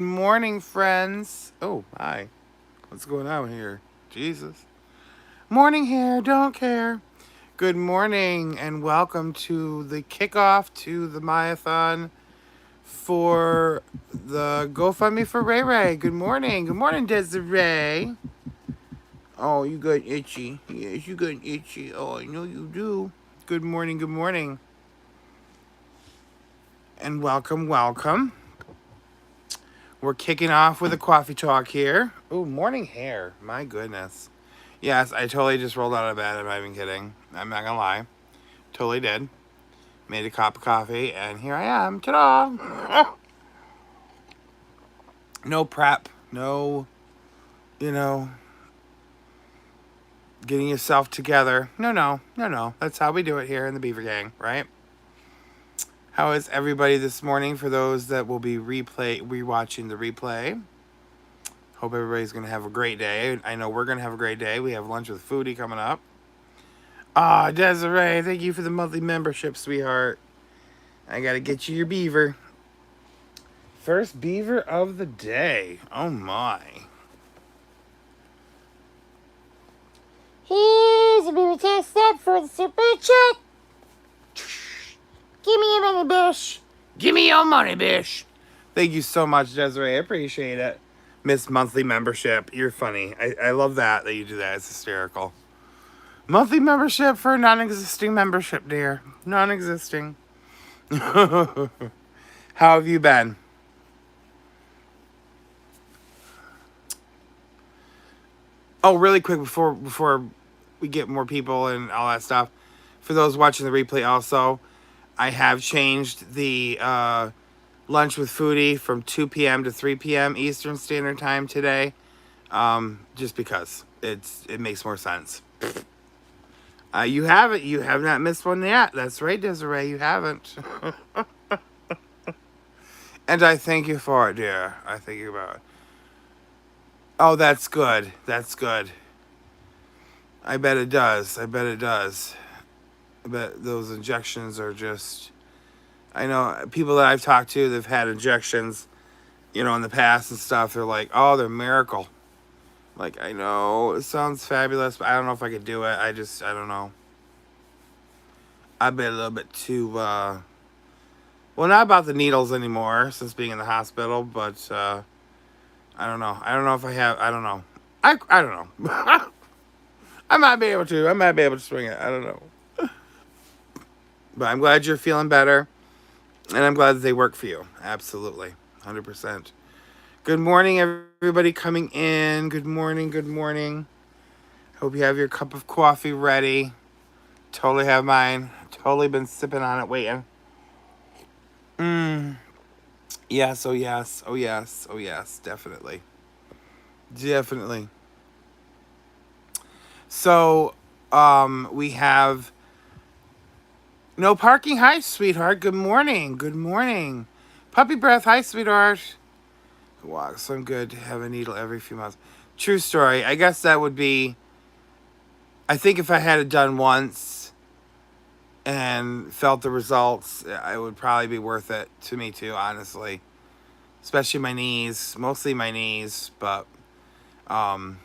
Morning, friends. Oh, hi. What's going on here? Jesus. Morning here, don't care. Good morning, and welcome to the kickoff to the MiahThon for the GoFundMe for Ray Ray. Good morning. Good morning, Desiree. Oh, you got itchy. Yes, you got itchy. Oh, I know you do. Good morning, good morning. And welcome, welcome. We're kicking off with a coffee talk here. Ooh, morning hair. My goodness. Yes, I totally just rolled out of bed. I'm not even kidding. I'm not gonna lie. Totally did. Made a cup of coffee, and here I am. Ta-da! No prep. No, you know, getting yourself together. No. That's how we do it here in the Beaver Gang, right? How is everybody this morning? For those that will be rewatching the replay. Hope everybody's gonna have a great day. I know we're gonna have a great day. We have lunch with Foodie coming up. Ah, Desiree, thank you for the monthly membership, sweetheart. I gotta get you your beaver. First beaver of the day. Oh my. Here's a beaver test step for the super chat. Give me your money, bish. Give me your money, bish. Thank you so much, Desiree. I appreciate it. Miss Monthly Membership. You're funny. I love that you do that. It's hysterical. Monthly membership for a non-existing membership, dear. Non-existing. How have you been? Oh, really quick before we get more people and all that stuff. For those watching the replay, also, I have changed the lunch with Foodie from 2 p.m. to 3 p.m. Eastern Standard Time today, just because it makes more sense. You haven't. You have not missed one yet. That's right, Desiree. You haven't. And I thank you for it, dear. I thank you for it. Oh, that's good. That's good. I bet it does. I bet it does. I bet those injections are just. I know people that I've talked to that've had injections, in the past and stuff. They're like, oh, they're a miracle. Like, I know it sounds fabulous, but I don't know if I could do it. I don't know. I've been a little bit too, well, not about the needles anymore since being in the hospital, but I don't know. I don't know if I have. I don't know. I don't know. I might be able to. I might be able to swing it. I don't know. But I'm glad you're feeling better. And I'm glad that they work for you. Absolutely. 100%. Good morning, everybody coming in. Good morning. Good morning. Hope you have your cup of coffee ready. Totally have mine. Totally been sipping on it, waiting. Yes, oh yes, oh yes, oh yes, definitely. Definitely. So, we have no parking. Hi, sweetheart. Good morning. Good morning. Puppy breath. Hi, sweetheart. Wow, so I'm good to have a needle every few months. True story. I guess that would be. I think if I had it done once and felt the results, it would probably be worth it to me too, honestly. Especially my knees, mostly my knees, but um,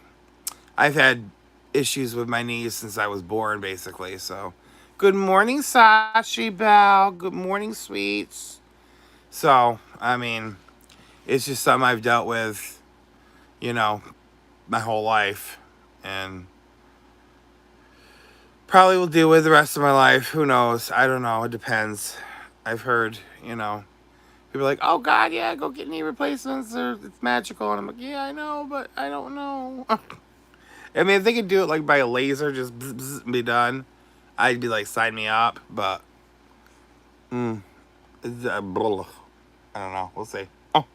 I've had issues with my knees since I was born, basically. So, good morning, Sashi Bell. Good morning, sweets. So, I mean, it's just something I've dealt with, you know, my whole life, and probably will deal with the rest of my life. Who knows? I don't know. It depends. I've heard, people are like, "Oh God, yeah, go get knee replacements. Or it's magical." And I'm like, "Yeah, I know, but I don't know." I mean, if they could do it like by a laser, just bzz, bzz, and be done, I'd be like, sign me up. But, I don't know. We'll see. Oh,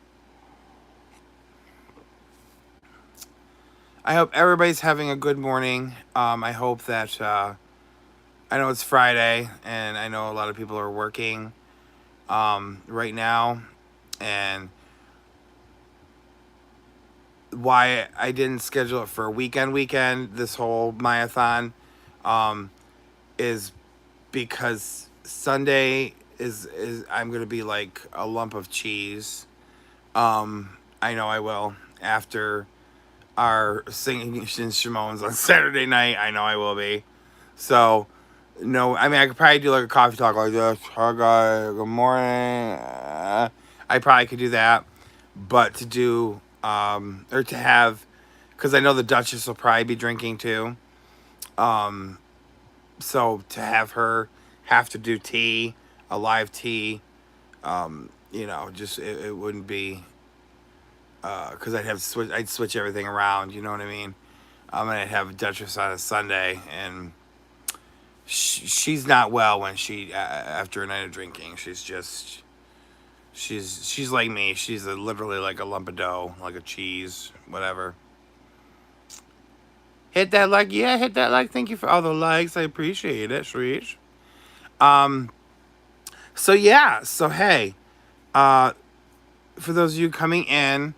I hope everybody's having a good morning. I hope that I know it's Friday, and I know a lot of people are working right now, and why I didn't schedule it for a weekend. This whole MiahThon um, is because Sunday is I'm gonna be like a lump of cheese. I know I will. After our singing in Shimon's on Saturday night, I know I will be. So, no, I mean, I could probably do like a coffee talk like this. Hi, guys. Good morning. I probably could do that. But to do, or to have, because I know the Duchess will probably be drinking too. Um, so to have her have to do tea, a live tea, just it wouldn't be, because I'd have to switch. I'd switch everything around. You know what I mean? And I'd have Duchess on a Sunday, and she's not well when she after a night of drinking. She's like me. She's literally like a lump of dough, like a cheese, whatever. Hit that like, yeah, hit that like. Thank you for all the likes. I appreciate it, Shreesh. Um, so yeah, so hey, uh, for those of you coming in,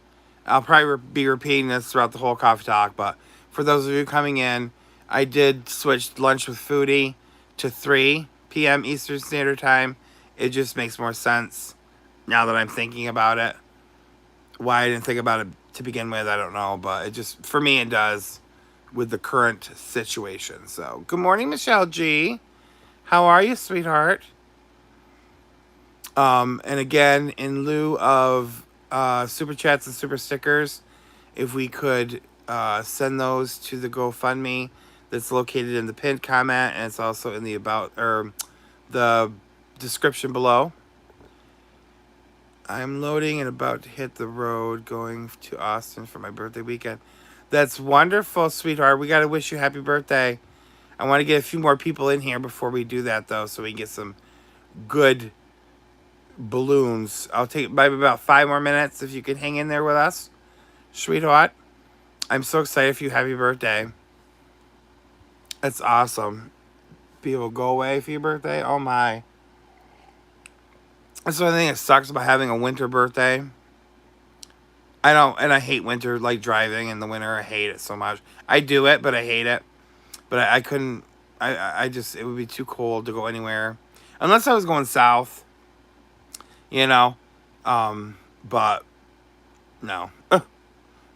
I'll probably be repeating this throughout the whole coffee talk, but for those of you coming in, I did switch lunch with Foodie to 3 p.m. Eastern Standard Time. It just makes more sense now that I'm thinking about it. Why I didn't think about it to begin with, I don't know, but it just, for me, it does with the current situation. So, good morning, Michelle G. How are you, sweetheart? And again, in lieu of super chats and super stickers, if we could send those to the GoFundMe that's located in the pinned comment, and it's also in the about or the description below. I'm loading and about to hit the road going to Austin for my birthday weekend. That's wonderful, sweetheart. We got to wish you happy birthday. I want to get a few more people in here before we do that, though, so we can get some good balloons. I'll take maybe about 5 more minutes if you can hang in there with us, sweetheart. I'm so excited for you. Happy birthday. That's awesome. People go away for your birthday. Oh my. That's the only thing that sucks about having a winter birthday. I hate winter, like driving in the winter. I hate it so much. I do it, but I hate it. But I couldn't, I just, it would be too cold to go anywhere. Unless I was going south, you know. But no.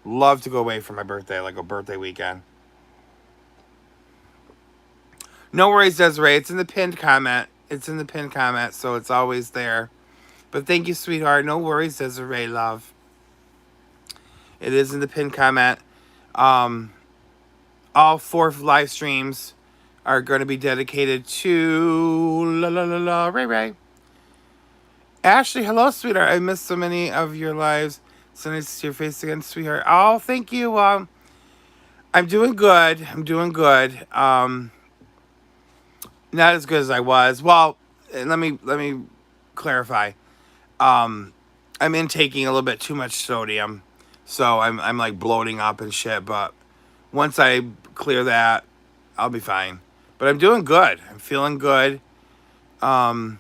Love to go away for my birthday, like a birthday weekend. No worries, Desiree. It's in the pinned comment. It's in the pinned comment, so it's always there. But thank you, sweetheart. No worries, Desiree, love. It is in the pinned comment. All 4 live streams are going to be dedicated to Ray Ray. Ashley, hello, sweetheart. I missed so many of your lives. So nice to see your face again, sweetheart. Oh, thank you. I'm doing good. Not as good as I was. Well, let me clarify. I'm intaking a little bit too much sodium, so I'm like bloating up and shit. But once I clear that, I'll be fine. But I'm doing good. I'm feeling good. Trying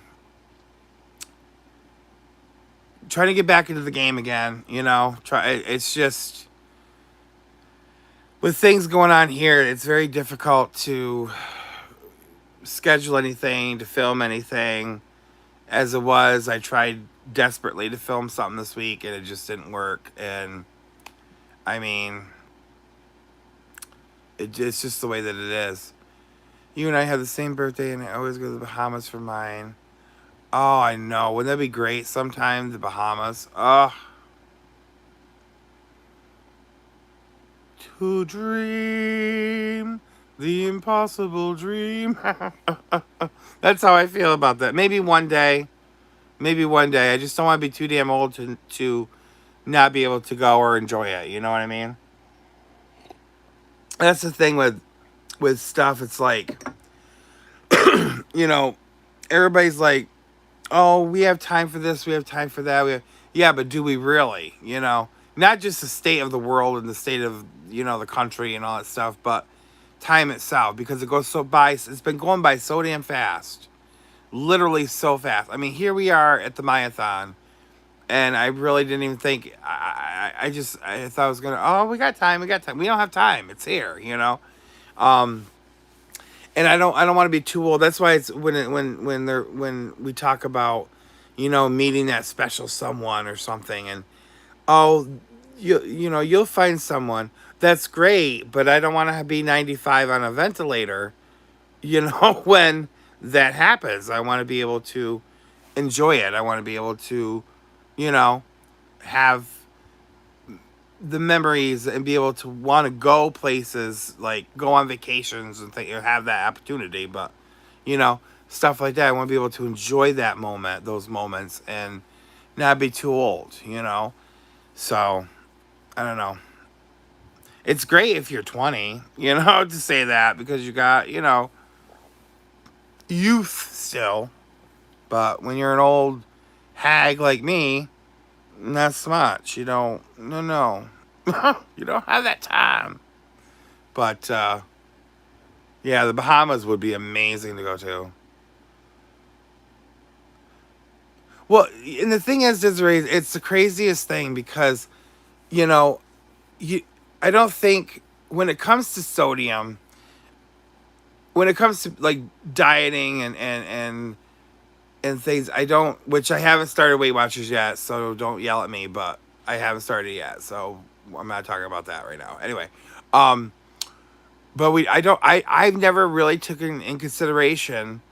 to get back into the game again. It's just with things going on here. It's very difficult to schedule anything, to film anything. As it was, I tried desperately to film something this week, and it just didn't work. And I mean, it's just the way that it is. You and I have the same birthday, and I always go to the Bahamas for mine. Oh, I know. Wouldn't that be great? Sometime the Bahamas. Oh. To dream the impossible dream. That's how I feel about that. Maybe one day. I just don't want to be too damn old to not be able to go or enjoy it. You know what I mean? That's the thing with stuff. It's like, everybody's like, oh, we have time for this, we have time for that. Yeah, but do we really? Not just the state of the world and the state of, the country and all that stuff, but time itself, because it goes so by. It's been going by so damn fast. Literally so fast. I mean, here we are at the MiahThon, and I really didn't even think. I thought I was gonna. Oh, we got time. We don't have time. It's here. And I don't want to be too old. That's why it's when we talk about, meeting that special someone or something, and oh, you'll find someone. That's great, but I don't want to be 95 on a ventilator, when that happens. I want to be able to enjoy it. I want to be able to, you know, have the memories and be able to want to go places, like go on vacations and have that opportunity. But, you know, stuff like that. I want to be able to enjoy those moments, and not be too old. So, I don't know. It's great if you're 20, to say that, because you got, youth still. But when you're an old hag like me, not so much. You don't, no. You don't have that time. But, yeah, the Bahamas would be amazing to go to. Well, and the thing is, Desiree, it's the craziest thing because, you know, you, I don't think when it comes to sodium, when it comes to like dieting and things, I don't, which I haven't started Weight Watchers yet, so don't yell at me, but I haven't started yet, so I'm not talking about that right now. Anyway, um, but I've never really taken in consideration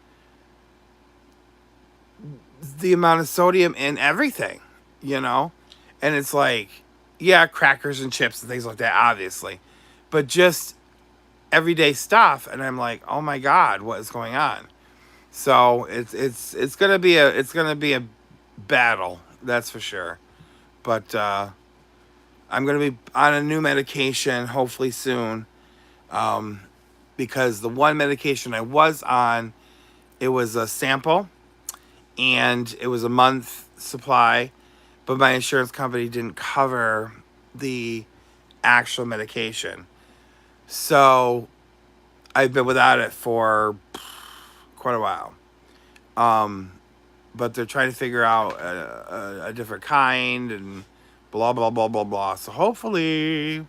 the amount of sodium in everything, you know? And it's like, yeah, crackers and chips and things like that, obviously, but just everyday stuff. And I'm like, oh my God, what is going on? So it's gonna be a battle, that's for sure. But I'm gonna be on a new medication hopefully soon, um, because the one medication I was on, it was a sample and it was a month supply, but my insurance company didn't cover the actual medication. So I've been without it for quite a while. Um, but they're trying to figure out a different kind and blah, blah, blah, blah, blah. So hopefully,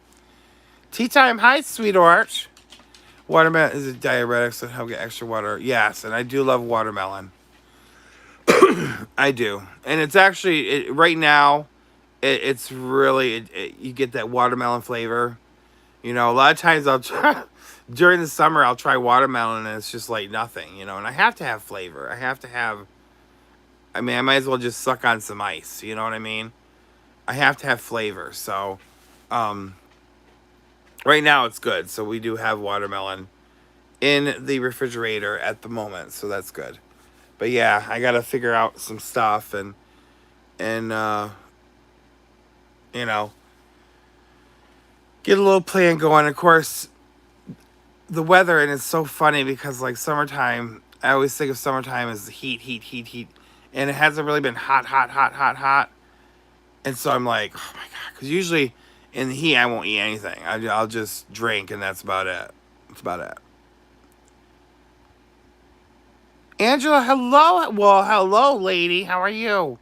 tea time. Hi, sweetheart. Watermelon is a diuretic, so help get extra water. Yes, and I do love watermelon. I do. And it's actually, right now, it's really, you get that watermelon flavor. A lot of times I'll try, during the summer, I'll try watermelon and it's just like nothing. And I have to have flavor. I mean, I might as well just suck on some ice. You know what I mean? I have to have flavor. So, um, right now it's good. So we do have watermelon in the refrigerator at the moment. So that's good. But yeah, I got to figure out some stuff and you know, get a little plan going. Of course, the weather, and it's so funny because like summertime, I always think of summertime as heat, heat, heat, heat, and it hasn't really been hot, hot, hot, hot, hot. And so I'm like, oh my God, because usually in the heat I won't eat anything. I'll just drink, and that's about it. That's about it. Angela, hello. Well, hello, lady. How are you?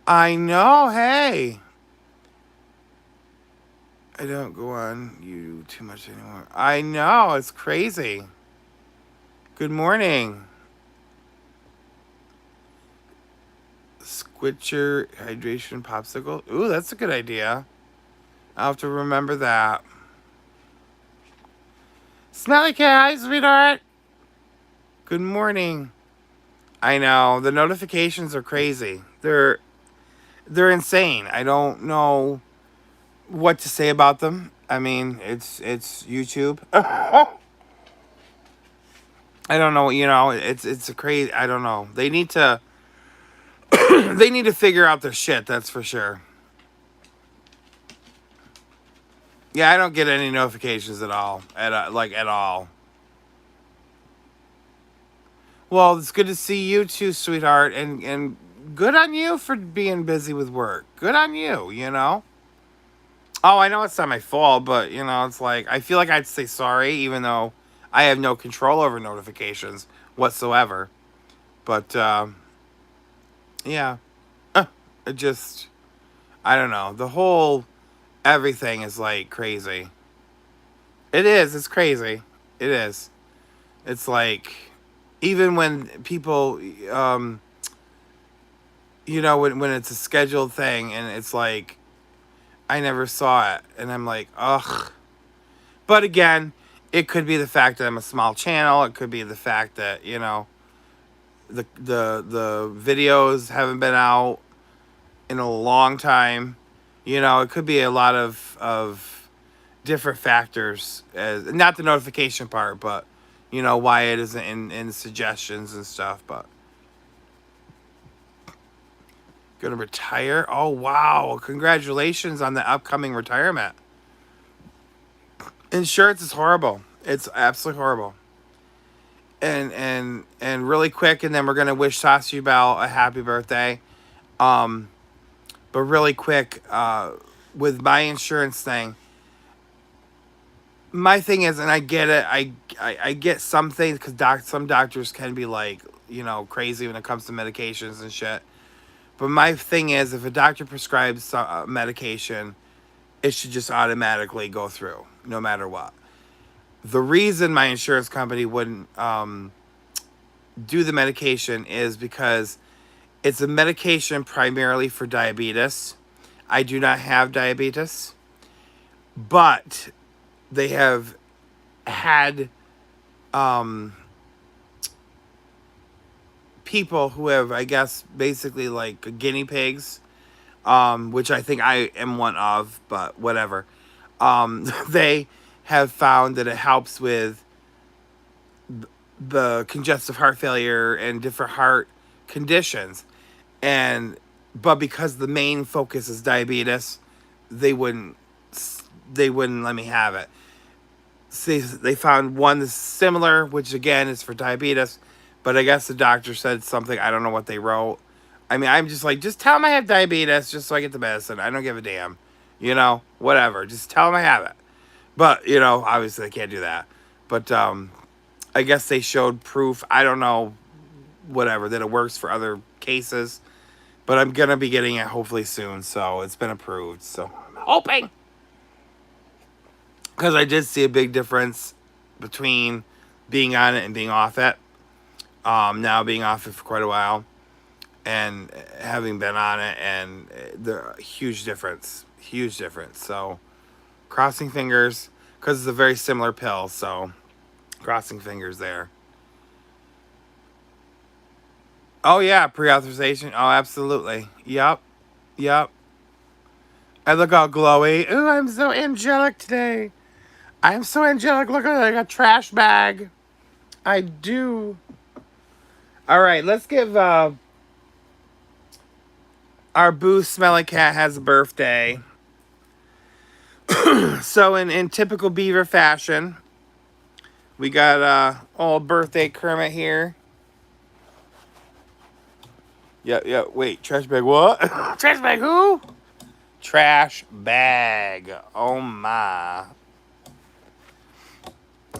I know. Hey, I don't go on you too much anymore. I know. It's crazy. Good morning. Squitcher hydration popsicle. Ooh, that's a good idea. I'll have to remember that. Smelly cat, hi, sweetheart. Good morning. I know the notifications are crazy. They're insane. I don't know what to say about them. I mean, it's YouTube. I don't know. It's a crazy. I don't know. They need to they need to figure out their shit. That's for sure. Yeah, I don't get any notifications at all. At all. Well, it's good to see you too, sweetheart, and good on you for being busy with work. Good on you. Oh, I know it's not my fault, but it's like I feel like I'd say sorry, even though I have no control over notifications whatsoever. But yeah, it just I don't know. The whole everything is like crazy. It is. It's crazy. It is. It's like even when people when it's a scheduled thing and it's like I never saw it. And I'm like, ugh. But again, it could be the fact that I'm a small channel. It could be the fact that, you know, the videos haven't been out in a long time. You know, it could be a lot of different factors, as not the notification part, but you know why it isn't in suggestions and stuff. But gonna retire? Oh wow! Congratulations on the upcoming retirement. Insurance is horrible. It's absolutely horrible. And really quick, and then we're gonna wish Sashi Bell a happy birthday. Um, but really quick, with my insurance thing, my thing is, and I get it. I get some things because some doctors can be like, you know, crazy when it comes to medications and shit. But my thing is, if a doctor prescribes medication, it should just automatically go through, no matter what. The reason my insurance company wouldn't do the medication is because it's a medication primarily for diabetes. I do not have diabetes, but they have had people who have, I guess, basically like guinea pigs, which I think I am one of, but whatever. They have found that it helps with the congestive heart failure and different heart conditions. And but because the main focus is diabetes, they wouldn't they wouldn't let me have it. See, they found one that's similar, which again is for diabetes, but I guess the doctor said something. I don't know what they wrote. I mean, I'm just like, just tell them I have diabetes, just so I get the medicine. I don't give a damn, you know, whatever. Just tell them I have it. But you know, obviously they can't do that. But I guess they showed proof. I don't know, whatever, that it works for other cases. But I'm gonna be getting it hopefully soon, so it's been approved. So I'm hoping, because I did see a big difference between being on it and being off it. Now being off it for quite a while, and having been on it, and the huge difference. So crossing fingers, because it's a very similar pill. So crossing fingers there. Oh yeah, pre-authorization. Oh, absolutely. Yep, yep. I look all glowy. Ooh, I'm so angelic today. I'm so angelic. Look at like a trash bag. I do. All right, let's give our boo Smelly Cat has a birthday. So in typical Beaver fashion, we got old birthday Kermit here. Yeah. Wait, trash bag what? Trash bag who? Trash bag. Oh my.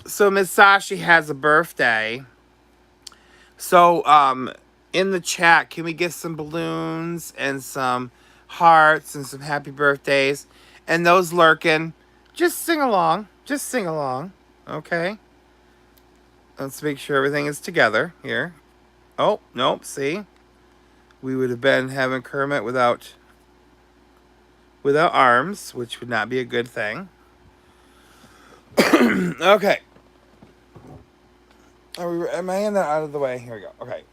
So Miss Sashi has a birthday. So in the chat, can we get some balloons and some hearts and some happy birthdays? And those lurking, just sing along. Just sing along. Okay. Let's make sure everything is together here. Oh, nope, see? We would have been having Kermit without arms, which would not be a good thing. Okay. Am I in that out of the way? Here we go. Okay.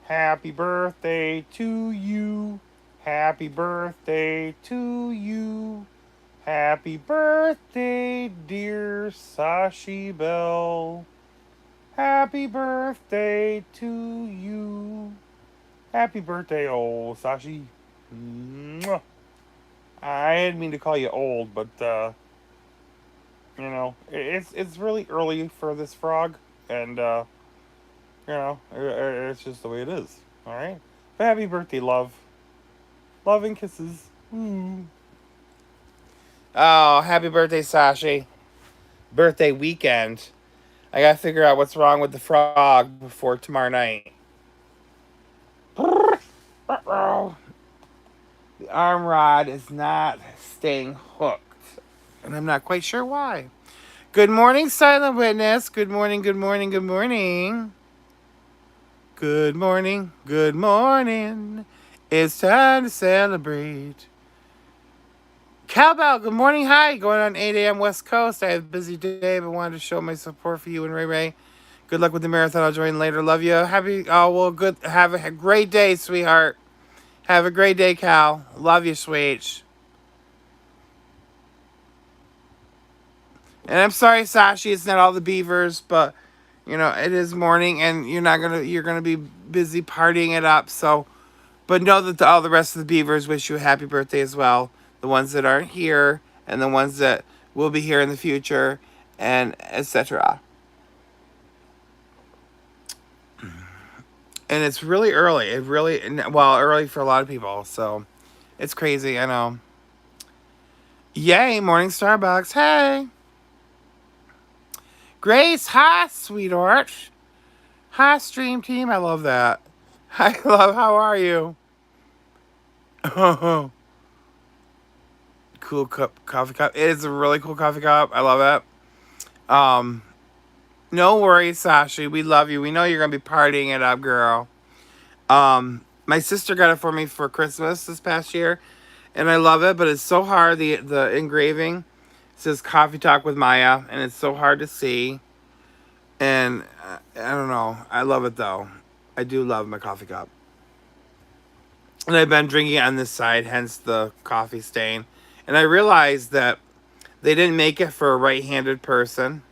Happy birthday to you. Happy birthday to you. Happy birthday, dear Sashi Bell. Happy birthday to you. Happy birthday, old Sashi. Mwah. I didn't mean to call you old, but you know, it's really early for this frog, and you know, it's just the way it is. All right. But happy birthday, love. Love and kisses. Mm. Oh, happy birthday, Sashi. Birthday weekend. I gotta figure out what's wrong with the frog before tomorrow night. The arm rod is not staying hooked. And I'm not quite sure why. Good morning, silent witness. Good morning, good morning, good morning. Good morning, good morning. It's time to celebrate. Cowbell, good morning. Hi. Going on 8 a.m. West Coast. I have a busy day, but wanted to show my support for you and Ray Ray. Good luck with the marathon. I'll join later. Love you. Happy. Oh, well, good. Have a great day, sweetheart. Have a great day, Cal. Love you, sweet. And I'm sorry, Sashi, it's not all the beavers, but it is morning and you're gonna be busy partying it up. So but know that all the rest of the beavers wish you a happy birthday as well. The ones that aren't here and the ones that will be here in the future and etc. And it's really early. Early for a lot of people. So it's crazy, I know. Yay, morning Starbucks. Hey. Grace, hi, sweetheart. Hi, stream team. I love that. I love, how are you? Oh, cool coffee cup. It is a really cool coffee cup. I love it. No worries, Sashi. We love you. We know you're gonna be partying it up, girl. My sister got it for me for Christmas this past year, and I love it. But it's so hard. The engraving says "Coffee Talk with Maya," and it's so hard to see. And I don't know. I love it though. I do love my coffee cup. And I've been drinking it on this side, hence the coffee stain. And I realized that they didn't make it for a right-handed person.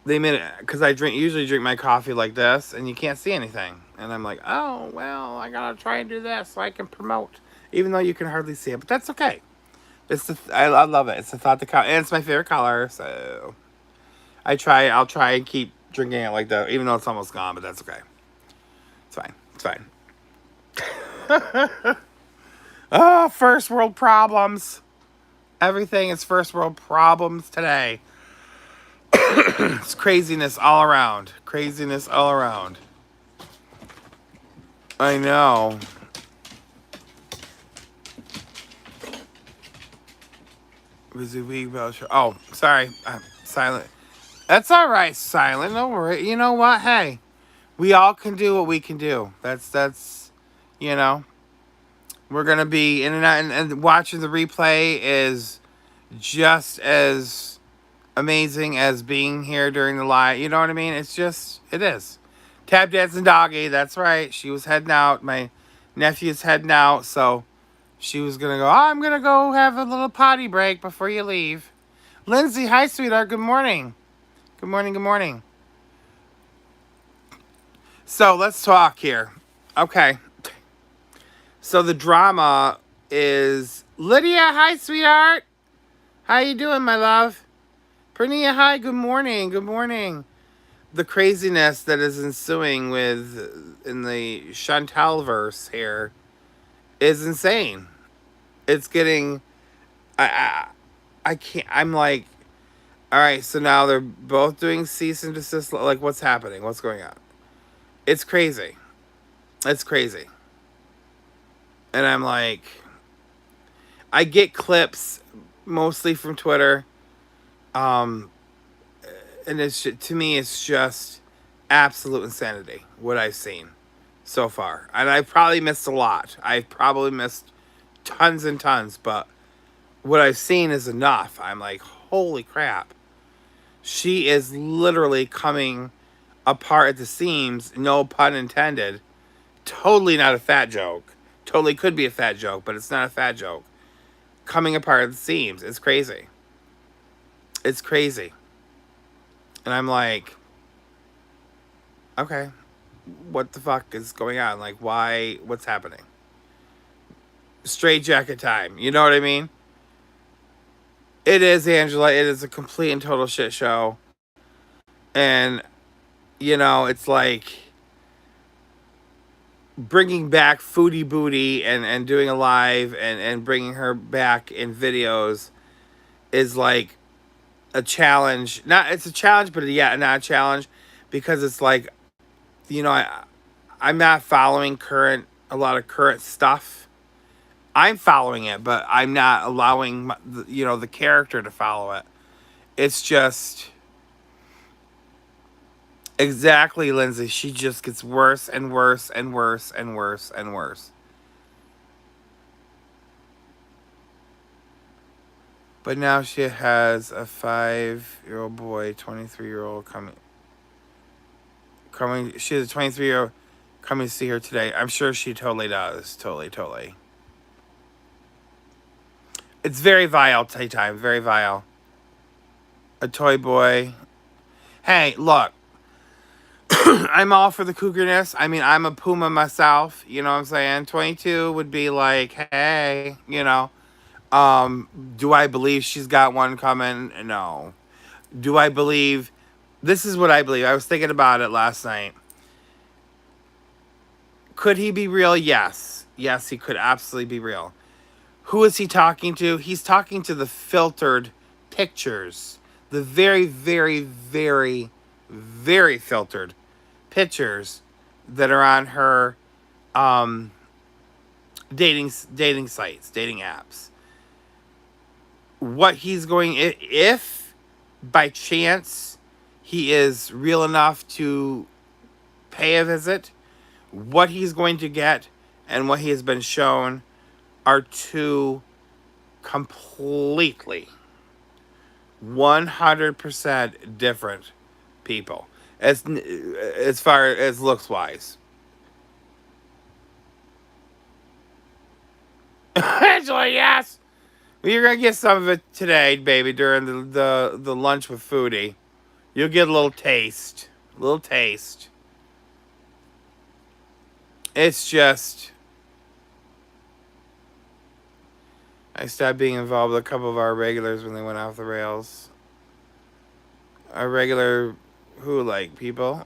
They made it because usually drink my coffee like this, and you can't see anything. And I'm like, oh well, I gotta try and do this so I can promote, even though you can hardly see it. But that's okay. I love it. It's the thought that counts, and it's my favorite color. So I'll try and keep drinking it like that, even though it's almost gone. But that's okay. It's fine. It's fine. Oh, first world problems. Everything is first world problems today. It's craziness all around. Craziness all around. I know. Busy week, oh, sorry. I'm silent. That's all right, silent. Don't worry. You know what? Hey, we all can do what we can do. That's. We're gonna be in and out, and watching the replay is just as amazing as being here during the live. You know what I mean? It is. Tap dancing doggy. That's right. She was heading out. My nephew's heading out, so she was gonna go. Oh, I'm gonna go have a little potty break before you leave. Lindsay, hi, sweetheart. Good morning. Good morning. Good morning. So let's talk here. Okay. So the drama is Lydia. Hi, sweetheart. How you doing, my love? Pernia, hi. Good morning. Good morning. The craziness that is ensuing in the Chantal verse here is insane. It's getting, I can't. I'm like, all right. So now they're both doing cease and desist. Like, what's happening? What's going on? It's crazy. It's crazy. And I'm like, I get clips mostly from Twitter. And to me, it's just absolute insanity what I've seen so far. And I've probably missed a lot. I've probably missed tons and tons, but what I've seen is enough. I'm like, holy crap. She is literally coming apart at the seams, no pun intended. Totally not a fat joke. Totally could be a fat joke, but it's not a fat joke. Coming apart at the seams. It's crazy. It's crazy. And I'm like, okay, what the fuck is going on? Like, why? What's happening? Straight jacket time. You know what I mean? It is, Angela. It is a complete and total shit show. And, it's like bringing back Foodie Booty and doing a live and bringing her back in videos is like a challenge. It's a challenge, but yeah, not a challenge, because it's like, I'm not following a lot of current stuff. I'm following it, but I'm not allowing the character to follow it. It's just exactly, Lindsay. She just gets worse and worse and worse and worse and worse. But now she has a 5-year-old boy, 23-year-old coming. She has a 23-year-old coming to see her today. I'm sure she totally does. Totally. It's very vile, time. Very vile. A toy boy. Hey, look. I'm all for the cougerness. I mean, I'm a puma myself. You know what I'm saying? 22 would be like, hey, you know. Do I believe she's got one coming? No. Do I believe... This is what I believe. I was thinking about it last night. Could he be real? Yes. Yes, he could absolutely be real. Who is he talking to? He's talking to the filtered pictures. The very, very, very, very filtered pictures that are on her dating sites, dating apps. What he's going... If, by chance, he is real enough to pay a visit, what he's going to get and what he has been shown are two completely 100% different people as far as looks wise. Angela, yes. Well, you're gonna get some of it today, baby, during the lunch with Foodie. You'll get a little taste. It's just... I stopped being involved with a couple of our regulars when they went off the rails. Our regular... Who, like, people?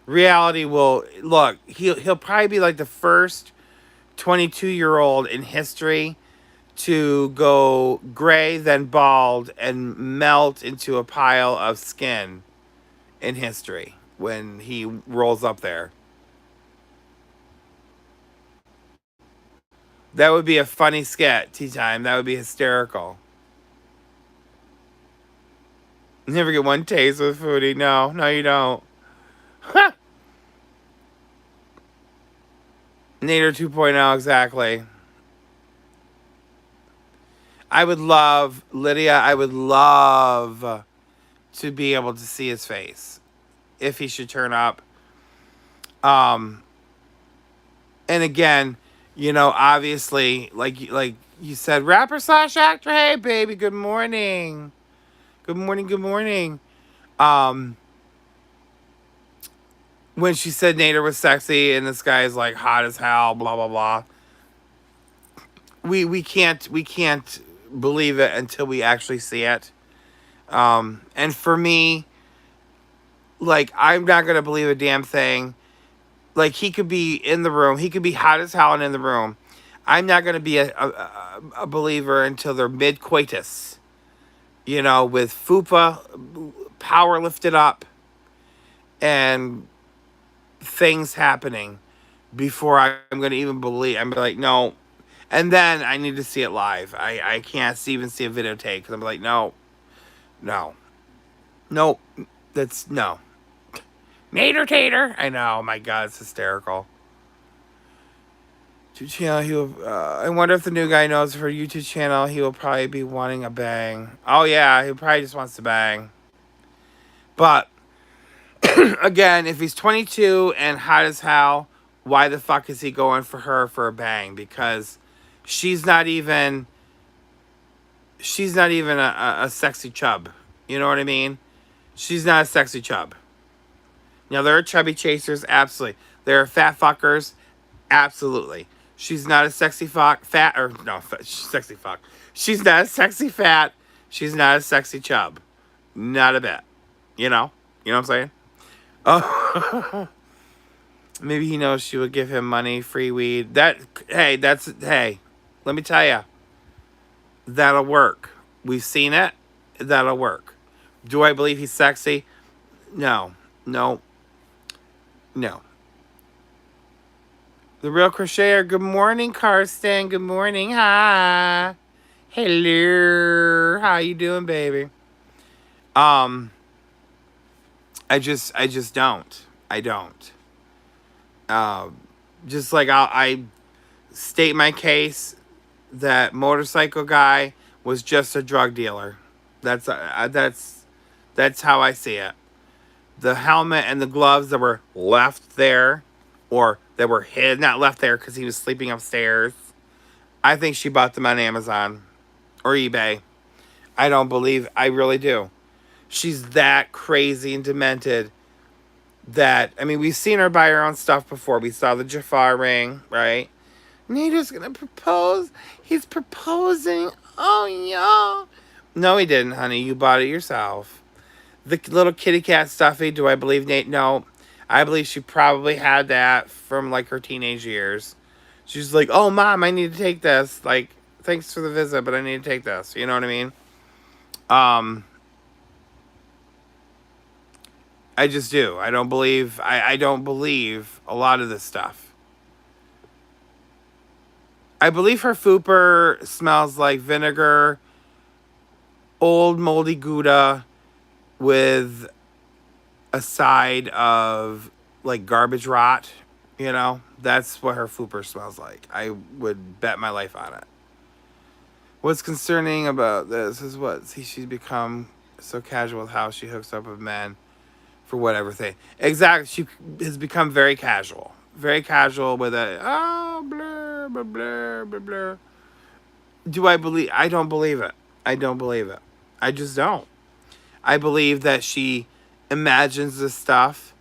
Reality will... Look, he'll probably be like the first 22-year-old in history to go gray, then bald, and melt into a pile of skin in history when he rolls up there. That would be a funny skit, tea time. That would be hysterical. You never get one taste with Foodie. No, you don't. Nader 2.0, exactly. I would love, Lydia, to be able to see his face if he should turn up. And again, you know, obviously, like you said, rapper / actor. Hey, baby, good morning. Good morning. When she said Nader was sexy and this guy is like hot as hell, blah blah blah. We can't believe it until we actually see it. And for me, like, I'm not gonna believe a damn thing. Like, he could be in the room, he could be hot as hell and in the room. I'm not gonna be a believer until they're mid coitus. You know, with fupa power lifted up and things happening before I'm going to even believe. I'm like, no. And then I need to see it live. I can't even see a videotape because I'm like, no. That's no. Nader Tater. I know. My God, it's hysterical. YouTube channel. I wonder if the new guy knows for YouTube channel he will probably be wanting a bang. Oh yeah, he probably just wants to bang. But again, if he's 22 and hot as hell, why the fuck is he going for her for a bang? Because she's not even a sexy chub. You know what I mean? She's not a sexy chub. Now, there are chubby chasers, absolutely. There are fat fuckers, absolutely. She's not a sexy sexy fuck. She's not a sexy fat. She's not a sexy chub. Not a bit. You know? You know what I'm saying? Oh. Maybe he knows she would give him money, free weed. Hey, let me tell you. That'll work. We've seen it. That'll work. Do I believe he's sexy? No. The Real Crocheter. Good morning, Karsten. Good morning. Hi. Hello. How you doing, baby? I just don't. I don't. Just like I state my case that motorcycle guy was just a drug dealer. That's how I see it. The helmet and the gloves that were left there, or that were hid, not left there because he was sleeping upstairs. I think she bought them on Amazon or eBay. I don't believe, I really do. She's that crazy and demented that, I mean, we've seen her buy her own stuff before. We saw the Jafar ring, right? Nader's gonna propose. He's proposing. Oh, yeah. No, he didn't, honey. You bought it yourself. The little kitty cat stuffy, do I believe Nate? No. I believe she probably had that from, like, her teenage years. She's like, oh, Mom, I need to take this. Like, thanks for the visit, but I need to take this. You know what I mean? I just do. I don't believe a lot of this stuff. I believe her Fooper smells like vinegar, old moldy Gouda with a side of like garbage rot. You know, that's what her Fooper smells like. I would bet my life on it. What's concerning about this is she's become so casual with how she hooks up with men for whatever thing. Exactly. She has become very casual. Very casual with a, oh, blur, blah, blur, blah, blur. I don't believe it. I don't believe it. I just don't. I believe that she imagines this stuff.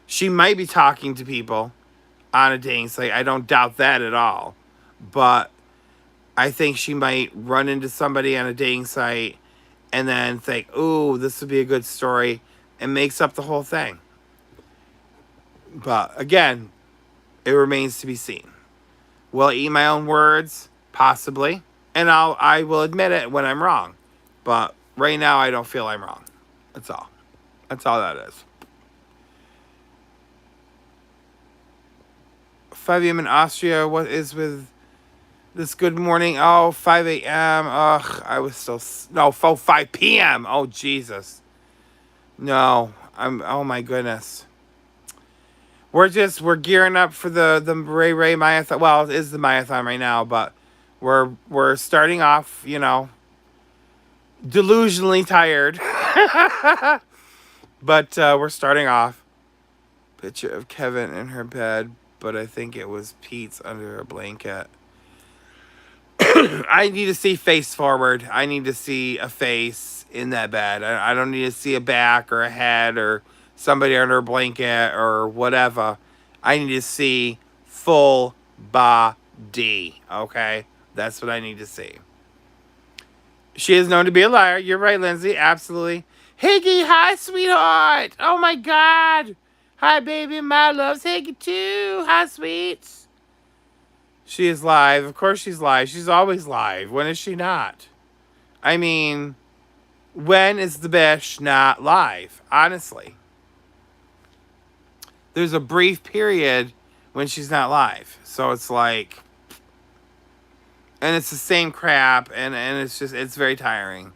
She might be talking to people on a dating site. I don't doubt that at all. But I think she might run into somebody on a dating site and then think, ooh, this would be a good story, and makes up the whole thing. But again, it remains to be seen. Will I eat my own words? Possibly. And I will admit it when I'm wrong. But right now, I don't feel I'm wrong. That's all. That's all that is. 5 a.m. in Austria. What is with this good morning? Oh, 5 a.m. Ugh, I was still... No, 5 p.m. Oh, Jesus. No. Oh, my goodness. We're gearing up for the Ray MiahThon. Well, it is the MiahThon right now, but we're starting off, you know, delusionally tired. But we're starting off. Picture of Kevin in her bed, but I think it was Pete's under a blanket. I need to see face forward. I need to see a face in that bed. I don't need to see a back or a head or somebody under a blanket or whatever. I need to see full body. Okay? That's what I need to see. She is known to be a liar. You're right, Lindsay. Absolutely. Higgy, hi, sweetheart. Oh, my God. Hi, baby. My loves Higgy, too. Hi, sweets. She is live. Of course she's live. She's always live. When is she not? I mean, when is the bitch not live? Honestly. There's a brief period when she's not live. So it's like... And it's the same crap. And it's just... It's very tiring.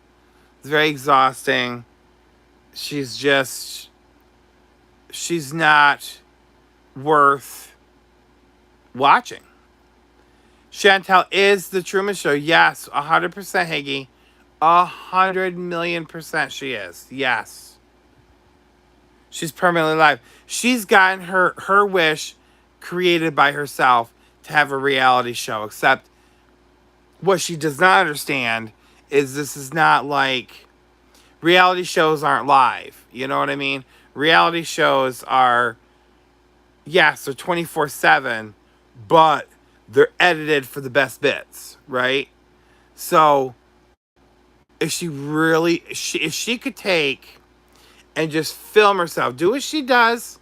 It's very exhausting. She's just... She's not worth watching. Chantel is the Truman Show. Yes, 100% Higgy. 100,000,000% she is. Yes. She's permanently live. She's gotten her wish created by herself to have a reality show. Except what she does not understand is this is not like... Reality shows aren't live. You know what I mean? Reality shows are... Yes, they're 24/7. But... they're edited for the best bits, right? So, if she could take and just film herself, do what she does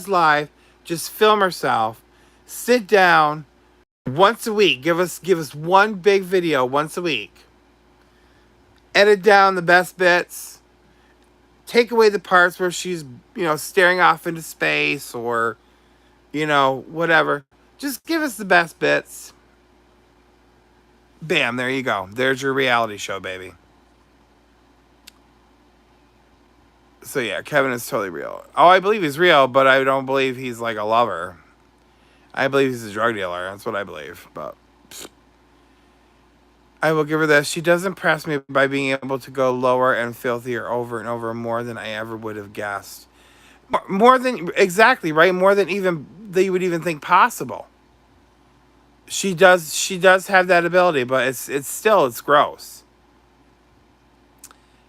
live, just film herself, sit down once a week, give us one big video once a week, edit down the best bits, take away the parts where she's, you know, staring off into space or, you know, whatever. Just give us the best bits. Bam, there you go. There's your reality show, baby. So yeah, Kevin is totally real. Oh, I believe he's real, but I don't believe he's like a lover. I believe he's a drug dealer. That's what I believe. But I will give her this. She does impress me by being able to go lower and filthier over and over more than I ever would have guessed. More than exactly right. More than even that you would even think possible. She does. She does have that ability, but it's still it's gross.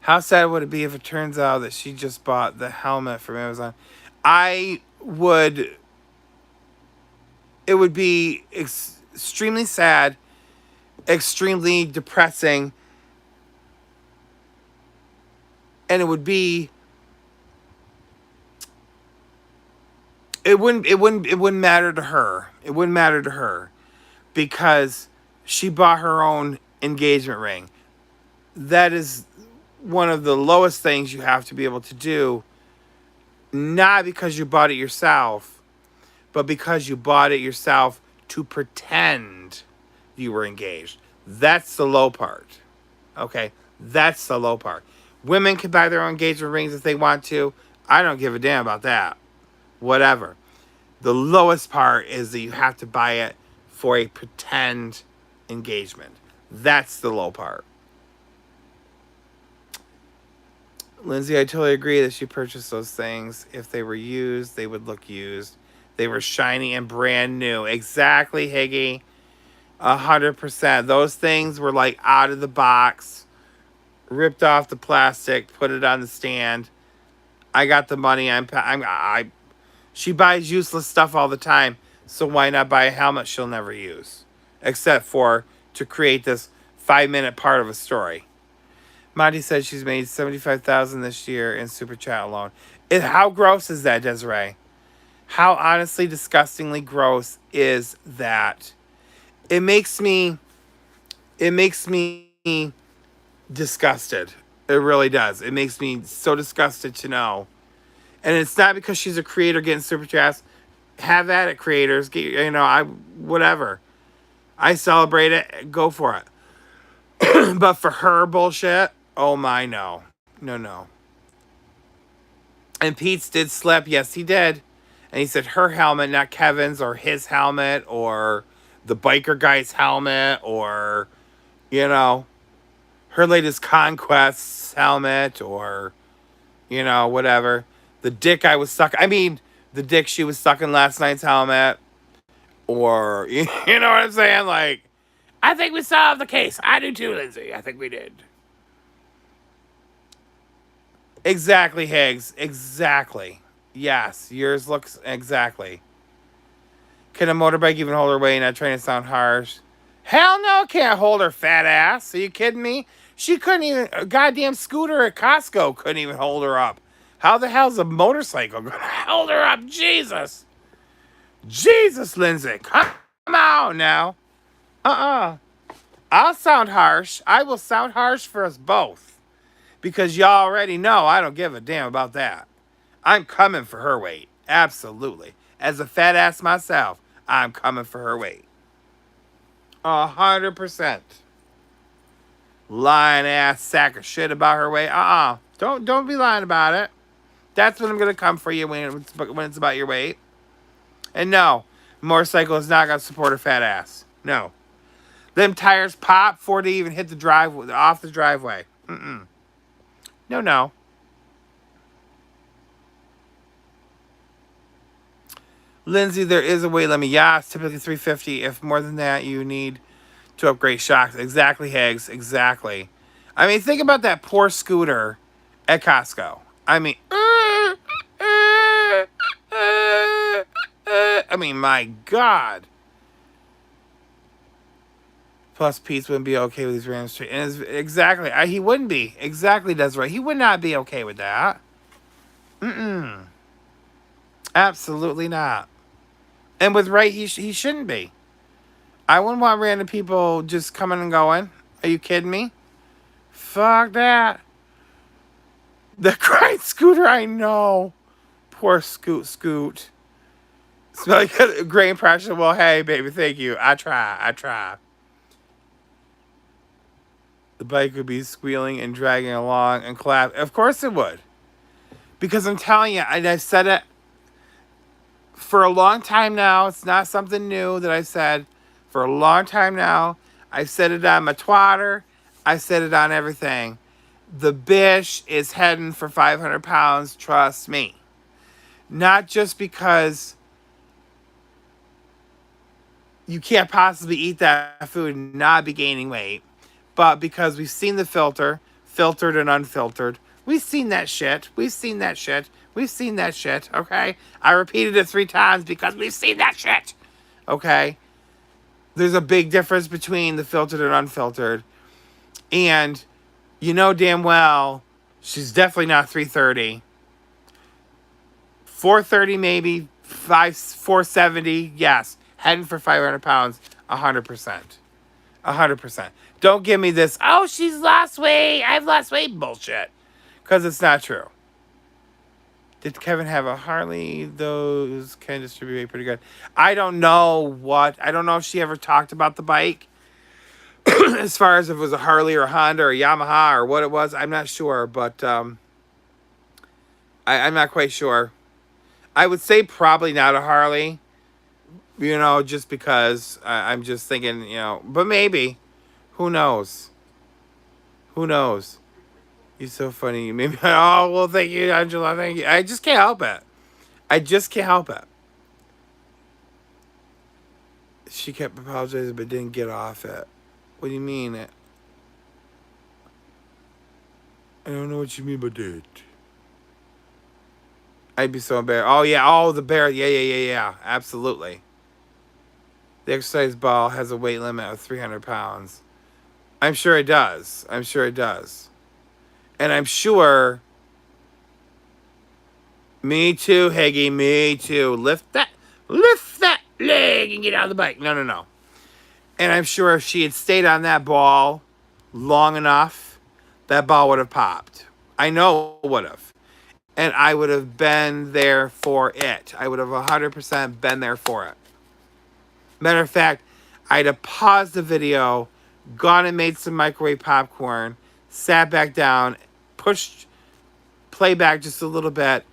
How sad would it be if it turns out that she just bought the helmet from Amazon? I would. It would be extremely sad, extremely depressing, and it would be. It wouldn't matter to her. It wouldn't matter to her because she bought her own engagement ring. That is one of the lowest things you have to be able to do, not because you bought it yourself, but because you bought it yourself to pretend you were engaged. That's the low part. Okay? That's the low part. Women can buy their own engagement rings if they want to. I don't give a damn about that. Whatever. The lowest part is that you have to buy it for a pretend engagement. That's the low part. Lindsay, I totally agree that she purchased those things. If they were used, they would look used. They were shiny and brand new. Exactly, Higgy. 100%. Those things were like out of the box, ripped off the plastic, put it on the stand. I got the money. She buys useless stuff all the time, so why not buy a helmet she'll never use, except for to create this 5-minute part of a story. Monty said she's made $75,000 this year in Super Chat alone. How gross is that, Desiree? How honestly disgustingly gross is that? It makes me disgusted. It really does. It makes me so disgusted to know. And it's not because she's a creator getting super chats. Have at it, creators. Whatever. I celebrate it. Go for it. But for her bullshit, oh my, no. No. And Pete's did slip. Yes, he did. And he said her helmet, not Kevin's or his helmet or the biker guy's helmet or, her latest Conquest's helmet or, whatever. The dick the dick she was stuck in last night's helmet. Or, you know what I'm saying? Like, I think we solved the case. I do too, Lindsay. I think we did. Exactly, Higgs. Exactly. Yes, yours looks exactly. Can a motorbike even hold her weight? Not trying to sound harsh. Hell no, can't hold her fat ass. Are you kidding me? She couldn't even. A goddamn scooter at Costco couldn't even hold her up. How the hell's a motorcycle gonna hold her up? Jesus, Lindsay, come on now. I'll sound harsh. I will sound harsh for us both, because y'all already know I don't give a damn about that. I'm coming for her weight. Absolutely. As a fat ass myself, I'm coming for her weight. 100%. Lying ass sack of shit about her weight. Don't be lying about it. That's when I'm gonna come for you when it's about your weight. And no, motorcycle is not gonna support her fat ass. No. Them tires pop before they even hit off the driveway. No. Lindsay, there is a weight limit. Yeah, it's typically $350. If more than that, you need to upgrade shocks. Exactly, Higgs. Exactly. I mean, think about that poor scooter at Costco. I mean, my God. Plus, Pete wouldn't be okay with these random street. And exactly, he wouldn't be. Exactly, Desiree. He would not be okay with that. Absolutely not. And with Ray, he shouldn't be. I wouldn't want random people just coming and going. Are you kidding me? Fuck that. The crying scooter, I know. Poor Scoot. Smell like a great impression. Well, hey, baby, thank you. I try. The bike would be squealing and dragging along and collapse. Of course it would. Because I'm telling you, and I've said it. For a long time now, it's not something new that I've said. For a long time now, I've said it on my twatter. I said it on everything. The bish is heading for 500 pounds, trust me. Not just because you can't possibly eat that food and not be gaining weight, but because we've seen the filtered and unfiltered. We've seen that shit. We've seen that shit. We've seen that shit, okay? I repeated it 3 times because we've seen that shit, okay? There's a big difference between the filtered and unfiltered. And you know damn well she's definitely not 330. 430 maybe, 470, yes. Heading for 500 pounds, 100%. 100%. Don't give me this, oh, she's lost weight, I've lost weight bullshit. Because it's not true. Did Kevin have a Harley? Those can distribute pretty good. I don't know if she ever talked about the bike. As far as if it was a Harley or a Honda or a Yamaha or what it was, I'm not sure. But I'm not quite sure. I would say probably not a Harley. Just because I'm just thinking, but maybe. Who knows? Who knows? You're so funny. You made me, oh, well, thank you, Angela. Thank you. I just can't help it. I just can't help it. She kept apologizing but didn't get off it. What do you mean? I don't know what you mean by that. I'd be so embarrassed. Oh, yeah. Oh, the bear. Yeah. Absolutely. The exercise ball has a weight limit of 300 pounds. I'm sure it does. And I'm sure... Me too, Higgy. Me too. Lift that leg and get out of the bike. No. And I'm sure if she had stayed on that ball long enough, that ball would have popped. I know it would have. And I would have been there for it. I would have 100% been there for it. Matter of fact, I'd have paused the video, gone and made some microwave popcorn, sat back down, pushed play back just a little bit,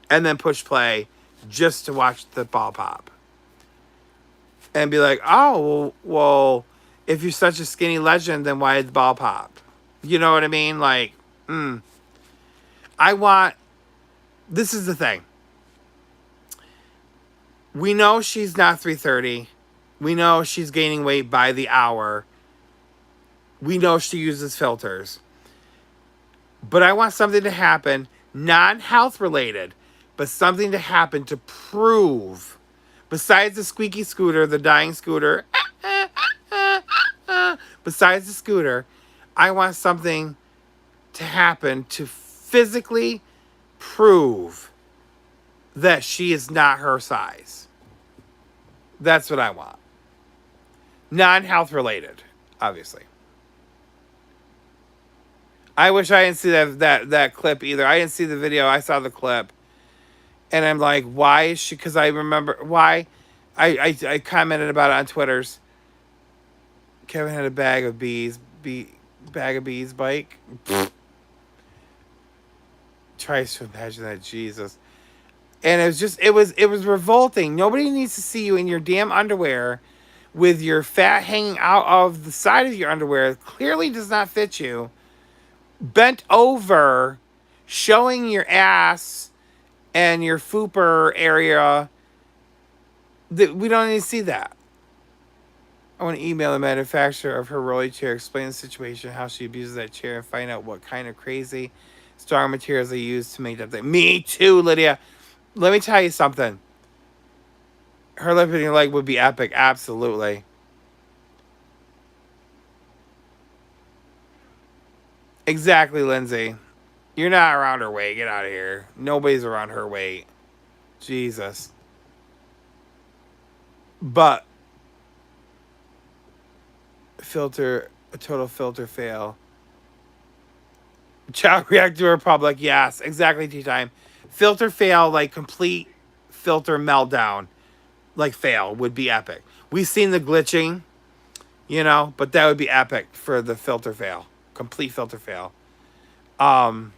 and then push play just to watch the ball pop. And be like, oh, well, if you're such a skinny legend, then why did the ball pop? You know what I mean? Like, this is the thing. We know she's not 330. We know she's gaining weight by the hour. We know she uses filters. But I want something to happen, non-health related, but something to happen to prove, besides the squeaky scooter, the dying scooter, besides the scooter, I want something to happen to physically prove that she is not her size. That's what I want. Non-health related, obviously. I wish I didn't see that clip either. I didn't see the video. I saw the clip. And I'm like, why is she... Because I remember... Why? I commented about it on Twitter's. Kevin had a bag of bees bike. Tries to imagine that. Jesus. And it was just... It was revolting. Nobody needs to see you in your damn underwear with your fat hanging out of the side of your underwear. It clearly does not fit you. Bent over, showing your ass and your fooper area. We don't need to see that. I want to email the manufacturer of her rolly chair, explain the situation, how she abuses that chair, and find out what kind of crazy strong materials they use to make that thing. Me too, Lydia. Let me tell you something. Her lifting your leg would be epic. Absolutely. Exactly, Lindsay. You're not around her weight. Get out of here. Nobody's around her weight. Jesus. But a total filter fail. Child react to Republic. Yes, exactly. Tea time. Filter fail, like complete filter meltdown. Like fail would be epic. We've seen the glitching, but that would be epic for the filter fail. Complete filter fail. But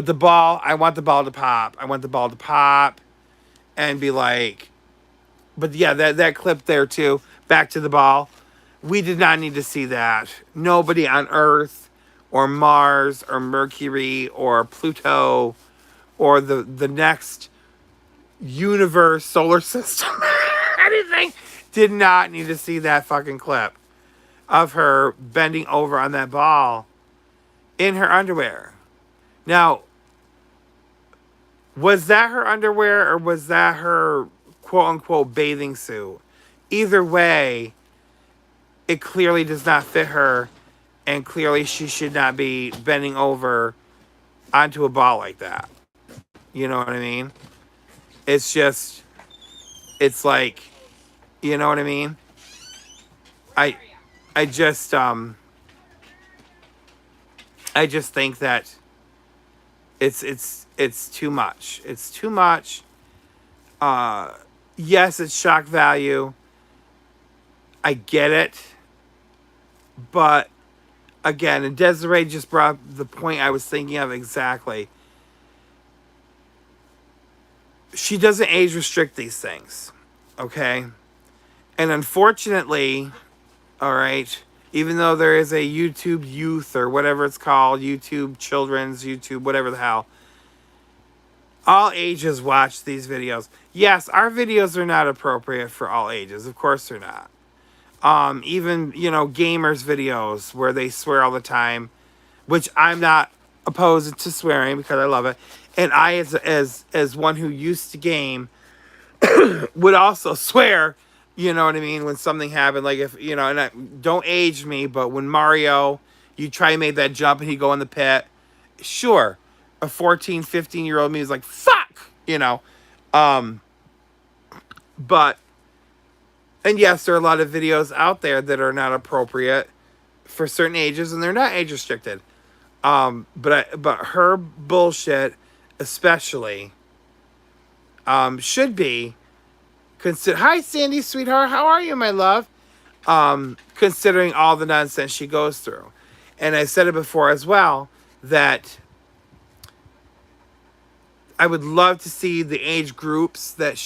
the ball, I want the ball to pop. and be like, but yeah, that clip there too, back to the ball. We did not need to see that. Nobody on Earth or Mars or Mercury or Pluto or the next universe, solar system, anything, did not need to see that fucking clip of her bending over on that ball in her underwear. Now, was that her underwear or was that her quote unquote bathing suit? Either way, it clearly does not fit her, and clearly she should not be bending over onto a ball like that. You know what I mean? It's just, it's like, you know what I mean? I, I just, I just think that it's too much. It's too much. Yes, it's shock value. I get it. But again, and Desiree just brought up the point I was thinking of exactly. She doesn't age restrict these things. Okay? And unfortunately, all right, even though there is a YouTube Youth or whatever it's called, YouTube Children's, YouTube, whatever the hell, all ages watch these videos. Yes, our videos are not appropriate for all ages. Of course they're not. Even, you know, gamers videos where they swear all the time, which I'm not opposed to swearing because I love it. And I, as one who used to game, would also swear, you know what I mean, when something happened. Like if, you know, and don't age me, but when Mario, you try and make that jump and he'd go in the pit, sure, a 14, 15-year-old me is like, fuck, you know. But, and yes, there are a lot of videos out there that are not appropriate for certain ages, and they're not age restricted. But her bullshit, especially, should be consider. Hi, Sandy, sweetheart. How are you, my love? Considering all the nonsense she goes through, and I said it before as well that I would love to see the age groups that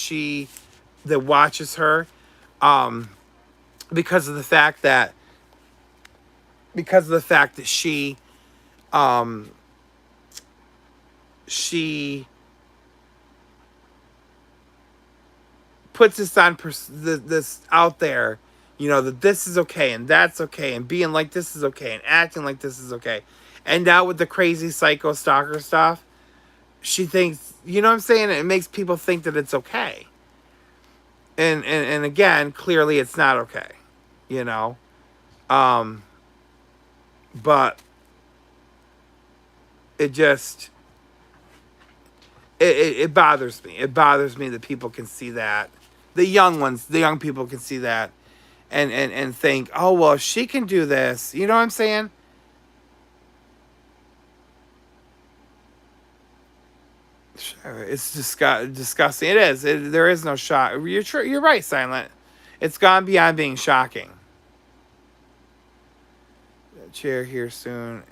watches her, because of the fact that she puts this on this out there, you know, that this is okay and that's okay and being like this is okay and acting like this is okay. And now with the crazy psycho stalker stuff, she thinks, you know what I'm saying? It makes people think that it's okay. And again, clearly it's not okay, you know? But it just, it bothers me. It bothers me that people can see that. The young people can see that and think, oh, well, if she can do this, you know what I'm saying? It's disgusting. It is. There is no shock. You're right, Silent. It's gone beyond being shocking. Chair here soon,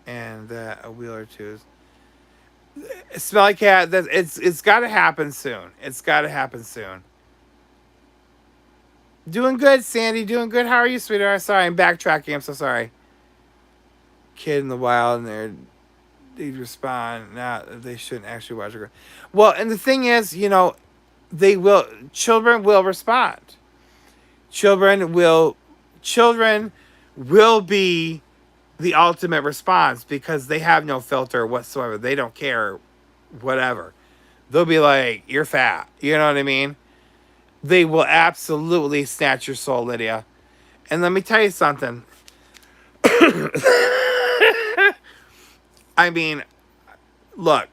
and a wheel or two. Smelly cat. It's got to happen soon. It's got to happen soon. Doing good, Sandy. Doing good. How are you, sweetheart? Sorry, I'm backtracking. I'm so sorry. Kid in the wild, and they'd respond. Not they shouldn't actually watch it. Well, and the thing is, you know, children will respond. Children will be the ultimate response because they have no filter whatsoever. They don't care, whatever. They'll be like, you're fat. You know what I mean? They will absolutely snatch your soul, Lydia. And let me tell you something. I mean, look,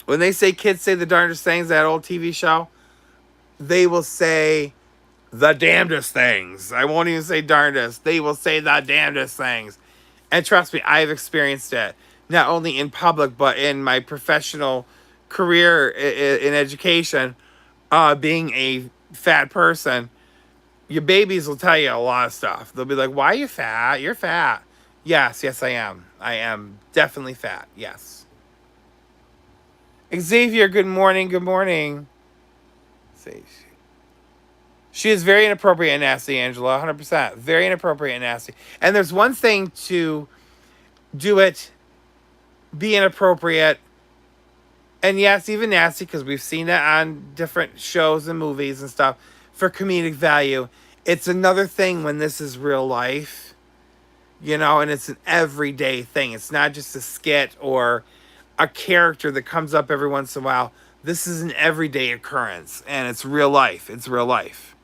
when they say kids say the darndest things, that old TV show, they will say the damnedest things. I won't even say darndest. They will say the damnedest things. And trust me, I've experienced it. Not only in public, but in my professional career in education, being a fat person. Your babies will tell you a lot of stuff. They'll be like, why are you fat? You're fat. Yes, I am. I am definitely fat. Yes. Xavier, good morning. Good morning. She is very inappropriate and nasty, Angela. 100%. Very inappropriate and nasty. And there's one thing to do it, be inappropriate, and yes, even nasty, because we've seen that on different shows and movies and stuff for comedic value. It's another thing when this is real life, and it's an everyday thing. It's not just a skit or a character that comes up every once in a while. This is an everyday occurrence, and it's real life. It's real life.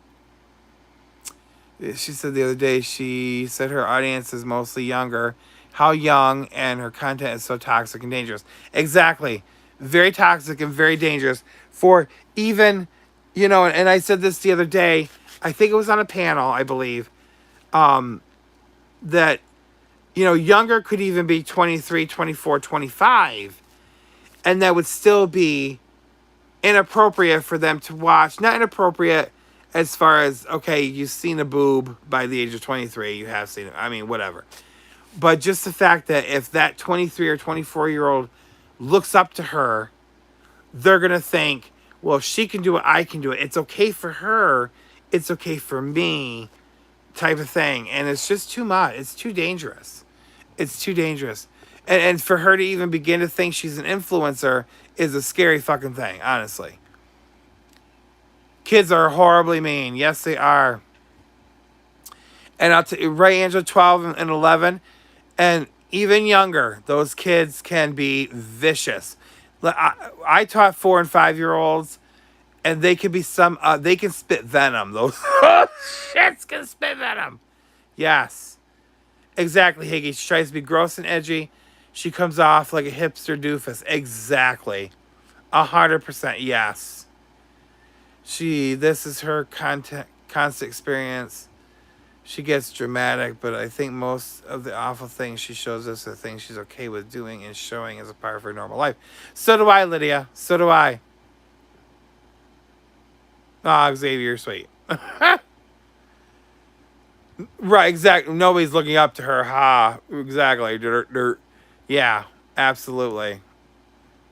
She said the other day, she said her audience is mostly younger. How young, and her content is so toxic and dangerous. Exactly. Very toxic and very dangerous for even, and I said this the other day, I think it was on a panel, I believe, that, younger could even be 23, 24, 25, and that would still be inappropriate for them to watch. Not inappropriate as far as, okay, you've seen a boob by the age of 23, you have seen it, I mean, whatever. But just the fact that if that 23 or 24-year-old looks up to her, they're going to think, well, if she can do it, I can do it. It's okay for her. It's okay for me, type of thing. And it's just too much. It's too dangerous. It's too dangerous. And for her to even begin to think she's an influencer is a scary fucking thing, honestly. Kids are horribly mean. Yes, they are. And I'll tell you, right, Angela, 12 and 11, and even younger, those kids can be vicious. I taught 4 and 5-year-olds, and they can be they can spit venom. Those shits can spit venom. Yes, exactly, Higgy. She tries to be gross and edgy. She comes off like a hipster doofus. Exactly. 100%, yes. This is her constant experience. She gets dramatic, but I think most of the awful things she shows us are things she's okay with doing and showing as a part of her normal life. So do I, Lydia. So do I. Xavier, sweet. Right, exactly. Nobody's looking up to her. Ha. Exactly. Yeah, absolutely.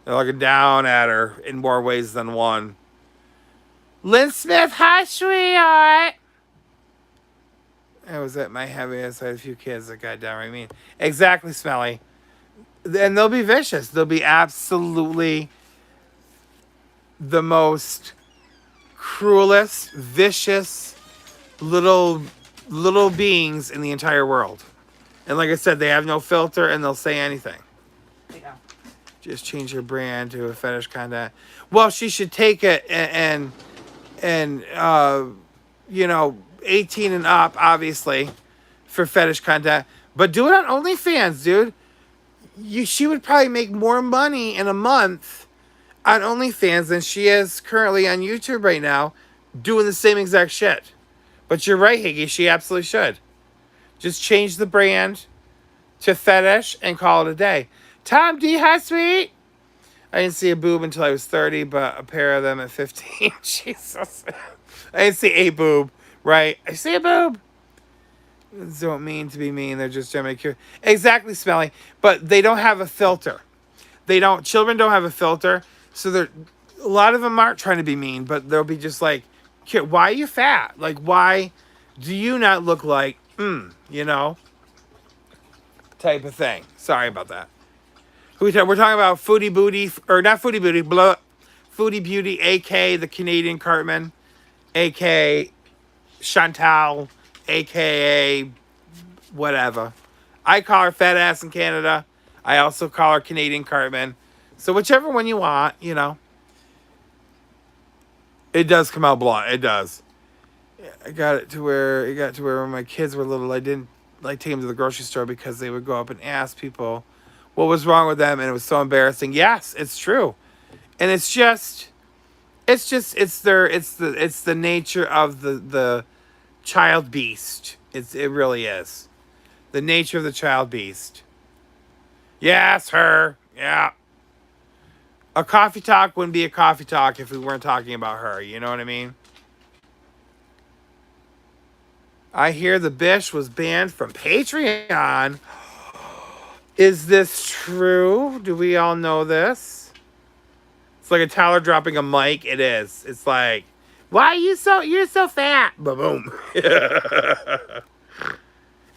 They're looking down at her in more ways than one. Lynn Smith, hi, sweetheart. I was at my heaviest. I had a few kids that got downright mean. Exactly, Smelly. And they'll be vicious. They'll be absolutely the most cruelest, vicious little beings in the entire world. And like I said, they have no filter and they'll say anything. Yeah. Just change her brand to a fetish content. Well, she should take it and 18 and up, obviously, for fetish content. But do it on OnlyFans, dude. She would probably make more money in a month on OnlyFans than she is currently on YouTube right now, doing the same exact shit. But you're right, Higgy. She absolutely should. Just change the brand to fetish and call it a day. Tom D, hi, sweet. I didn't see a boob until I was 30, but a pair of them at 15. Jesus. I didn't see a boob, right? I see a boob. Don't mean to be mean. They're just generally cute. Exactly, Smelly. But they don't have a filter. Children don't have a filter. So a lot of them aren't trying to be mean, but they'll be just like, why are you fat? Like, why do you not look like, type of thing. Sorry about that. We're talking about Foodie Booty, or not Foodie Booty, Foodie Beauty, a.k.a. the Canadian Cartman, a.k.a. Chantal, a.k.a. whatever. I call her fat ass in Canada. I also call her Canadian Cartman. So whichever one you want, It does come out blonde. It does. I got it to where when my kids were little, I didn't like take them to the grocery store because they would go up and ask people what was wrong with them, and it was so embarrassing. Yes, it's true. And it's the nature of the child beast. It really is. The nature of the child beast. Yes, her. Yeah. A coffee talk wouldn't be a coffee talk if we weren't talking about her. You know what I mean? I hear the Bish was banned from Patreon. Is this true? Do we all know this? It's like a toddler dropping a mic. It is. It's like, why are you're so fat? Boom.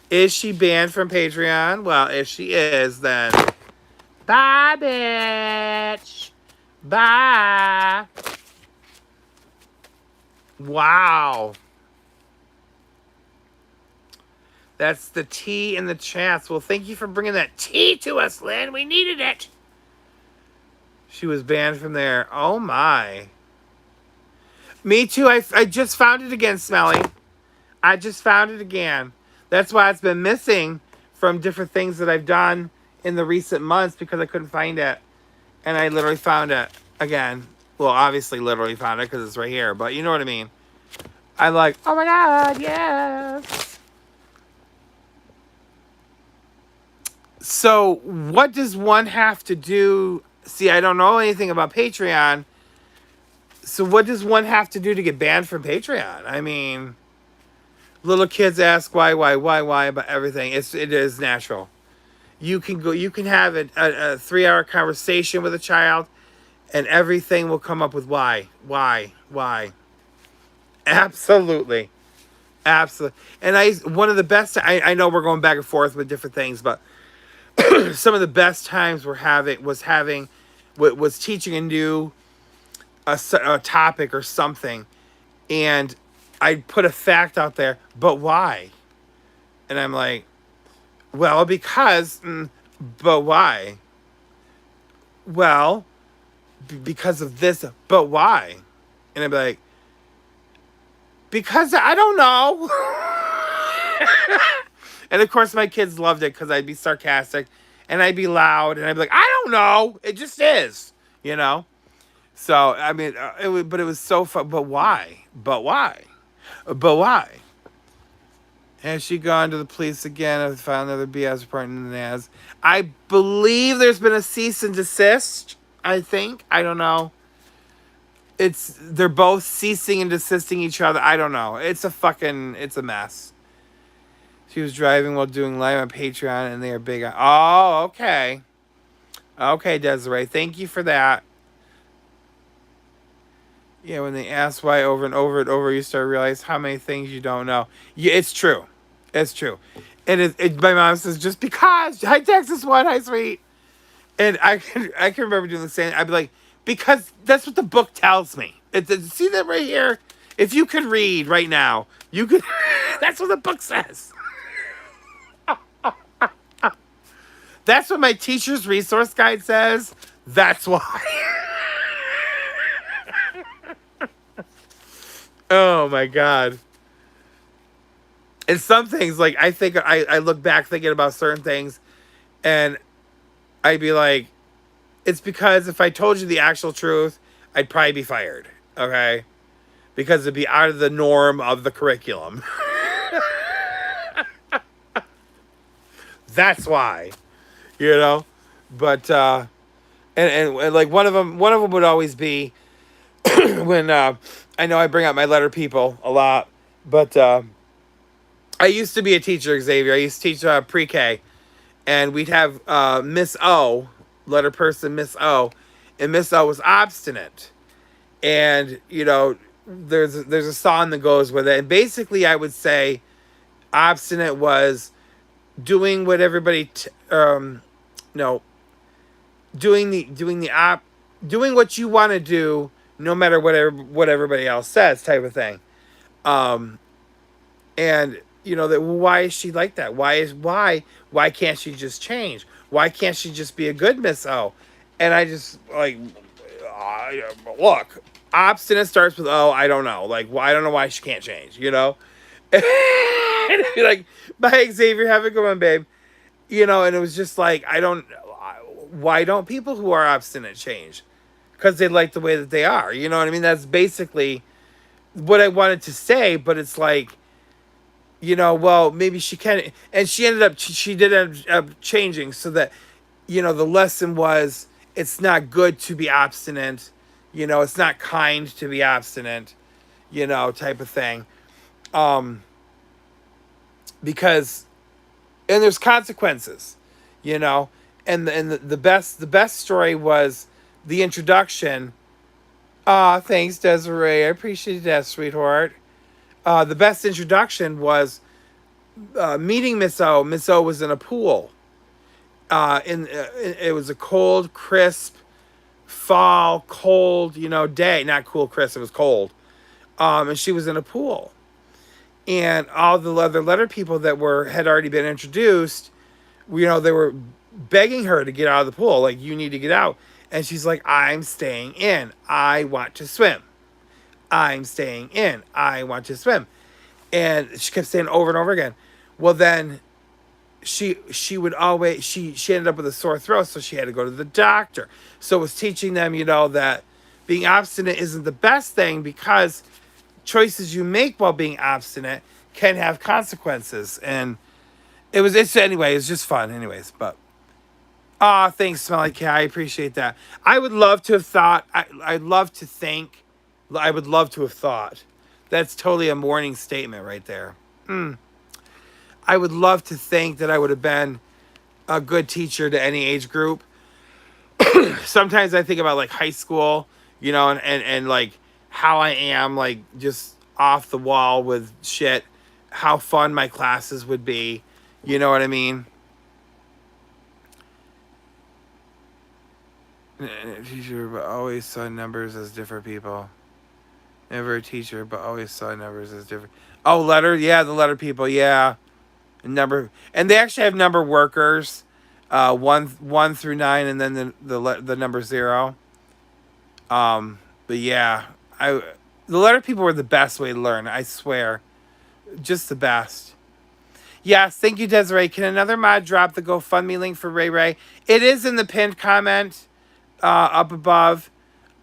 Is she banned from Patreon? Well, if she is, then bye, bitch. Bye. Wow. That's the tea in the chats. Well, thank you for bringing that tea to us, Lynn. We needed it. She was banned from there. Oh, my. Me too. I just found it again, Smelly. I just found it again. That's why it's been missing from different things that I've done in the recent months because I couldn't find it. And I literally found it again. Well, obviously literally found it because it's right here. But you know what I mean. I'm like, oh my God, yes. So what does one have to do? See, I don't know anything about Patreon. So what does one have to do to get banned from Patreon? I mean, little kids ask why about everything. It is natural. You can have a 3-hour conversation with a child and everything will come up with why. Absolutely. Absolutely. And one of the best, I know we're going back and forth with different things, but some of the best times was teaching a new a topic or something, and I put a fact out there, but why? And I'm like, well, because, but why? Well, because of this, but why? And I'd be like, because I don't know. And of course, my kids loved it because I'd be sarcastic and I'd be loud and I'd be like, I don't know. It just is, you know? So, I mean, but it was so fun. But why? But why? But why? Has she gone to the police again? I've found another BS report in the NAS. I believe there's been a cease and desist. I think. I don't know. They're both ceasing and desisting each other. I don't know. It's a mess. She was driving while doing live on Patreon, and they are big on. Oh, okay. Okay, Desiree. Thank you for that. Yeah, when they ask why over and over and over, you start to realize how many things you don't know. Yeah, it's true. It's true. My mom says, just because. Hi, Texas one. Hi, sweet. And I can remember doing the same. I'd be like, because that's what the book tells me. See that right here? If you could read right now, you could. That's what the book says. That's what my teacher's resource guide says. That's why. Oh my God. And some things, like, I think I look back thinking about certain things and I'd be like, it's because if I told you the actual truth, I'd probably be fired. Okay? Because it'd be out of the norm of the curriculum. That's why. You know? But and like one of them would always be when I know I bring up my letter people a lot, but I used to be a teacher, Xavier. I used to teach pre-K, and we'd have Miss O, letter person Miss O, and Miss O was obstinate, and you know there's a song that goes with it, and basically I would say obstinate was doing what everybody no doing what you want to do no matter what everybody else says type of thing. And you know that why is she like that? Why can't she just change? Why can't she just be a good Miss O? And I just like look, obstinate starts with O. I don't know. Like, I don't know why she can't change, you know? And it'd be like, bye Xavier, have a good one, babe. You know, and it was just like, why don't people who are obstinate change? Because they like the way that they are. You know what I mean? That's basically what I wanted to say, but it's like, you know, well, maybe she can. And she did end up changing so that, you know, the lesson was it's not good to be obstinate. You know, it's not kind to be obstinate, you know, type of thing. Because, and there's consequences, you know, and the best story was the introduction. Thanks, Desiree. I appreciate that, sweetheart. The best introduction was meeting Miss O. Miss O was in a pool. It was a cold, crisp fall, cold, day. Not cool, crisp. It was cold. And she was in a pool, and all the other letter people that had already been introduced, they were begging her to get out of the pool. Like, you need to get out. And she's like, I'm staying in. I want to swim. I'm staying in. I want to swim. And she kept saying over and over again. Well, then she would always, she ended up with a sore throat, so she had to go to the doctor. So it was teaching them, that being obstinate isn't the best thing, because choices you make while being obstinate can have consequences. And it's just fun anyways. But thanks, Smelly Cat. I appreciate that. I would love to have thought, I'd love to think, I would love to have thought. That's totally a morning statement right there. I would love to think that I would have been a good teacher to any age group. Sometimes I think about like high school, and like how I am, like, just off the wall with shit, how fun my classes would be. You know what I mean? Teacher, but always saw numbers as different people. Never a teacher, but always saw numbers as different. Oh, the letter people, yeah. And they actually have number workers, 1 through 9, and then the number 0. But yeah, the letter people were the best way to learn. I swear, just the best. Yes, thank you, Desiree. Can another mod drop the GoFundMe link for Ray Ray? It is in the pinned comment up above,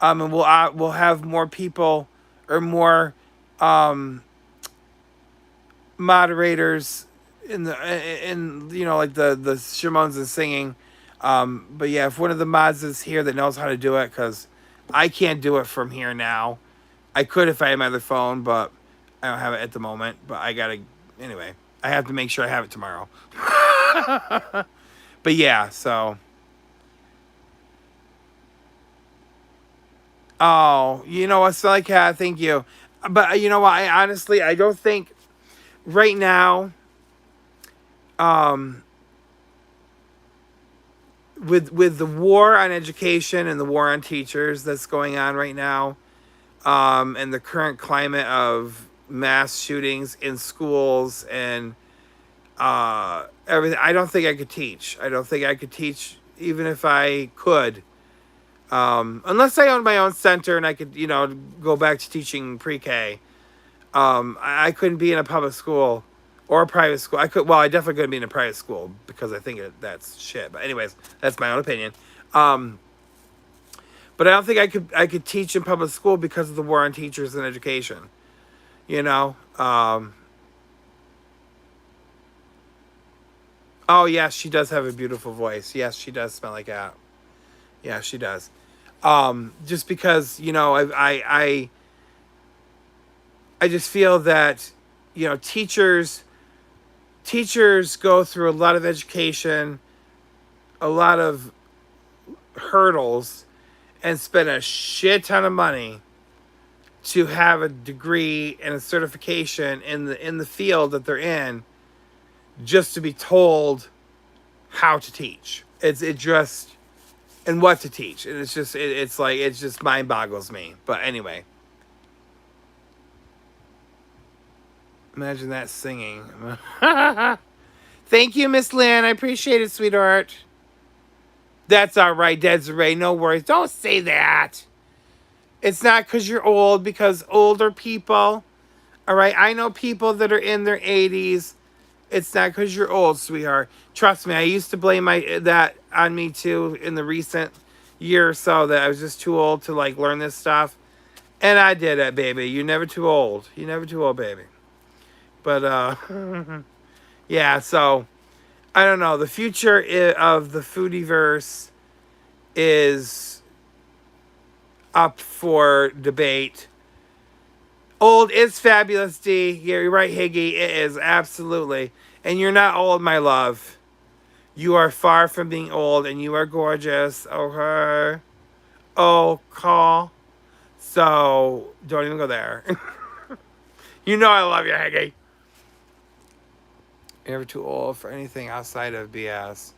and we'll have more people, or more moderators in like the Shimones and singing. But yeah, if one of the mods is here that knows how to do it, because I can't do it from here now. I could if I had my other phone, but I don't have it at the moment. But anyway, I have to make sure I have it tomorrow. But yeah, so. Oh, you know what, Smelly Cat, thank you. But you know what, I don't think right now, with the war on education and the war on teachers that's going on right now, and the current climate of mass shootings in schools and everything, I don't think I could teach. I don't think I could teach, even if I could. Unless I owned my own center and I could, go back to teaching pre-K. I couldn't be in a public school or a private school. I definitely couldn't be in a private school, because I think that's shit. But anyways, that's my own opinion. But I don't think I could teach in public school because of the war on teachers and education. Oh yes, she does have a beautiful voice. Yes, she does smell like that. Yeah, she does. Just because, I just feel that, teachers go through a lot of education, a lot of hurdles, and spend a shit ton of money to have a degree and a certification in the field that they're in, just to be told how to teach. And what to teach. And it's just, it just mind boggles me. But anyway. Imagine that singing. Thank you, Miss Lynn. I appreciate it, sweetheart. That's all right, Desiree. No worries. Don't say that. It's not because you're old, because older people, all right? I know people that are in their 80s. It's not because you're old, sweetheart. Trust me, I used to blame that on me too in the recent year or so, that I was just too old to like learn this stuff. And I did it, baby. You're never too old. You're never too old, baby. But yeah, so I don't know. The future of the foodieverse is up for debate. Old is fabulous, D. Yeah, you're right, Higgy. It is, absolutely. And you're not old, my love. You are far from being old, and you are gorgeous. Okay. Oh, call. So don't even go there. You know I love you, Higgy. You're never too old for anything outside of BS.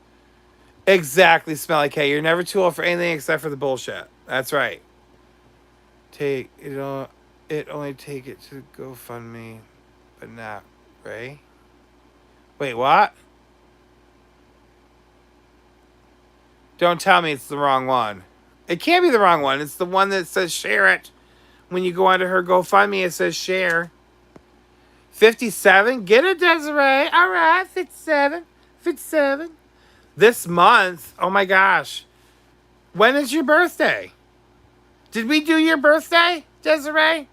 Exactly, Smelly K. You're never too old for anything except for the bullshit. That's right. Take it all. It only take it to GoFundMe, but not Ray. Wait, what? Don't tell me it's the wrong one. It can't be the wrong one. It's the one that says share it. When you go onto her GoFundMe, it says share. 57? Get it, Desiree. All right, 57. 57. This month? Oh my gosh. When is your birthday? Did we do your birthday, Desiree?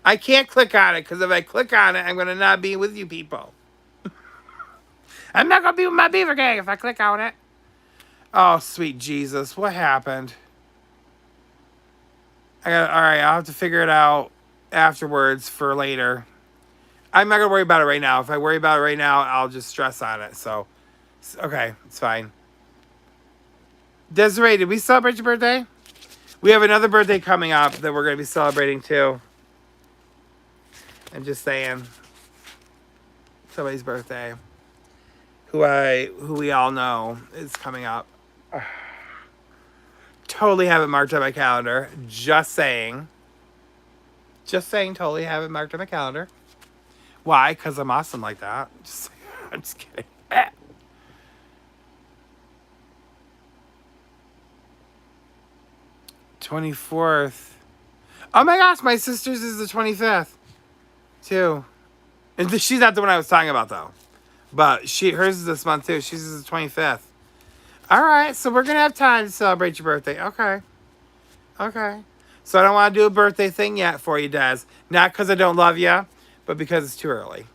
I can't click on it because if I click on it, I'm going to not be with you people. I'm not going to be with my beaver gang if I click on it. Oh, sweet Jesus. What happened? All right, I'll have to figure it out afterwards for later. I'm not going to worry about it right now. If I worry about it right now, I'll just stress on it. So, okay, it's fine. Desiree, did we celebrate your birthday? We have another birthday coming up that we're going to be celebrating too. I'm just saying. Somebody's birthday. Who we all know is coming up. Totally have it marked on my calendar. Just saying. Just saying, totally have it marked on my calendar. Why? Because I'm awesome like that. I'm just kidding. 24th. Oh my gosh, my sister's is the 25th. Too. And she's not the one I was talking about though. But hers is this month too. She's is the 25th. Alright, so we're gonna have time to celebrate your birthday. Okay. Okay. So I don't want to do a birthday thing yet for you, Des. Not because I don't love you, but because it's too early.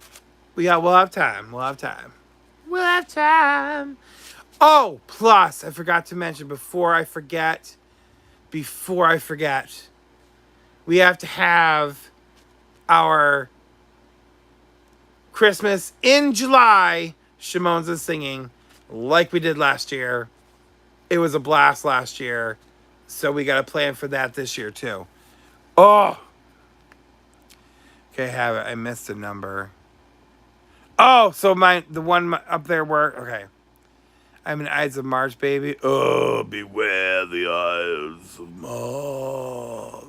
We'll have time. We'll have time. We'll have time. Oh, plus, I forgot to mention before I forget, we have to have our Christmas in July. Shimon's is singing like we did last year. It was a blast last year. So we got to plan for that this year too. Oh. Okay, have it. I missed a number. Oh, so the one up there where, okay. I'm an Ides of March baby. Oh, beware the Ides of March.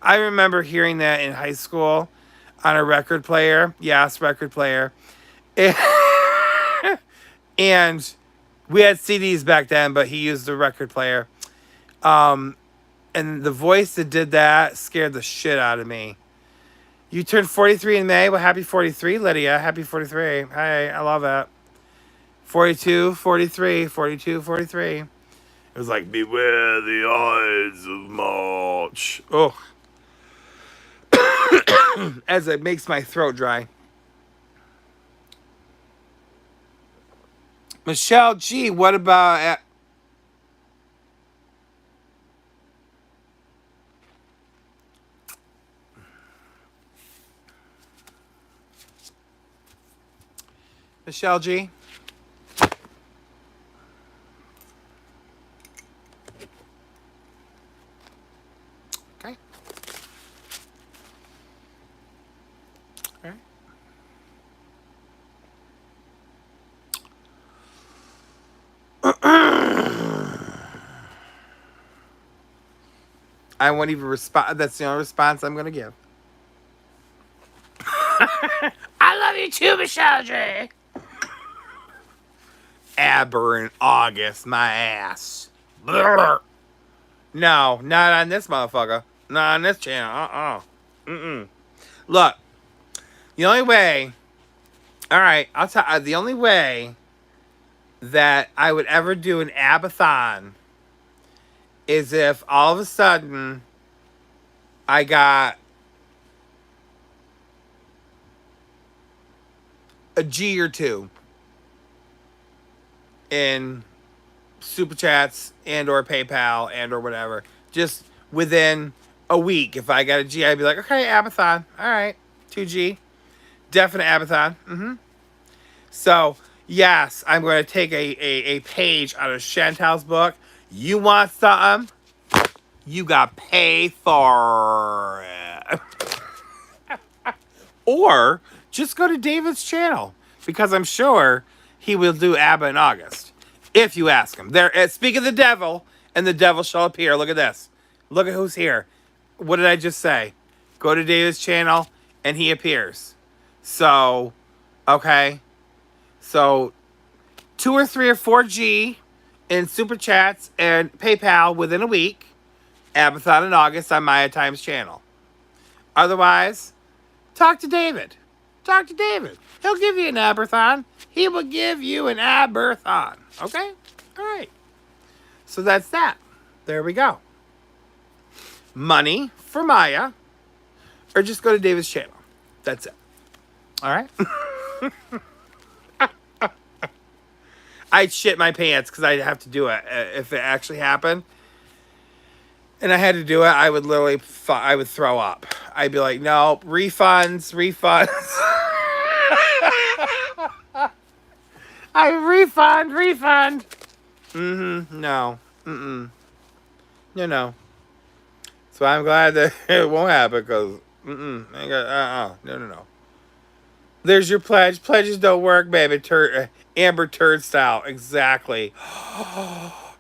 I remember hearing that in high school on a record player. Yes, record player. And we had CDs back then, but he used a record player. And the voice that did that scared the shit out of me. You turned 43 in May. Well, happy 43, Lydia. Happy 43. Hey, I love it. 42, 43, 42, 43. It was like, beware the Ides of March. Oh. As it makes my throat dry. Michelle G, what about... Michelle G? Okay. All right. I won't even respond. That's the only response I'm going to give. I love you too, Michelle J. Aber in August, my ass. Brr. No, not on this motherfucker. Not on this channel. Look, the only way... Alright, I'll tell you. The only way that I would ever do an abathon is if all of a sudden I got a G or two in super chats and or PayPal and or whatever. Just within a week. If I got a G, I'd be like, okay, abathon. All right, 2G. Definite abathon. So Yes, I'm going to take a page out of Chantal's book. You want something? You got to pay for it. Or just go to David's channel, because I'm sure he will do ABBA in August. If you ask him. There, speak of the devil, and the devil shall appear. Look at this. Look at who's here. What did I just say? Go to David's channel, and he appears. So, okay. So, 2 or 3 or 4G in Super Chats and PayPal within a week. ABBA-thon in August on MiahThon's channel. Otherwise, talk to David. Talk to David. He'll give you an ABBA-thon. He will give you an ABBA-thon. Okay? All right. So that's that. There we go. Money for Maya. Or just go to David's channel. That's it. All right? I'd shit my pants because I'd have to do it if it actually happened. And I had to do it, I would literally, I would throw up. I'd be like, no, refunds. I refund. No. No. So I'm glad that it won't happen, because, no. There's your pledge. Pledges don't work, baby. Amber turd style. Exactly.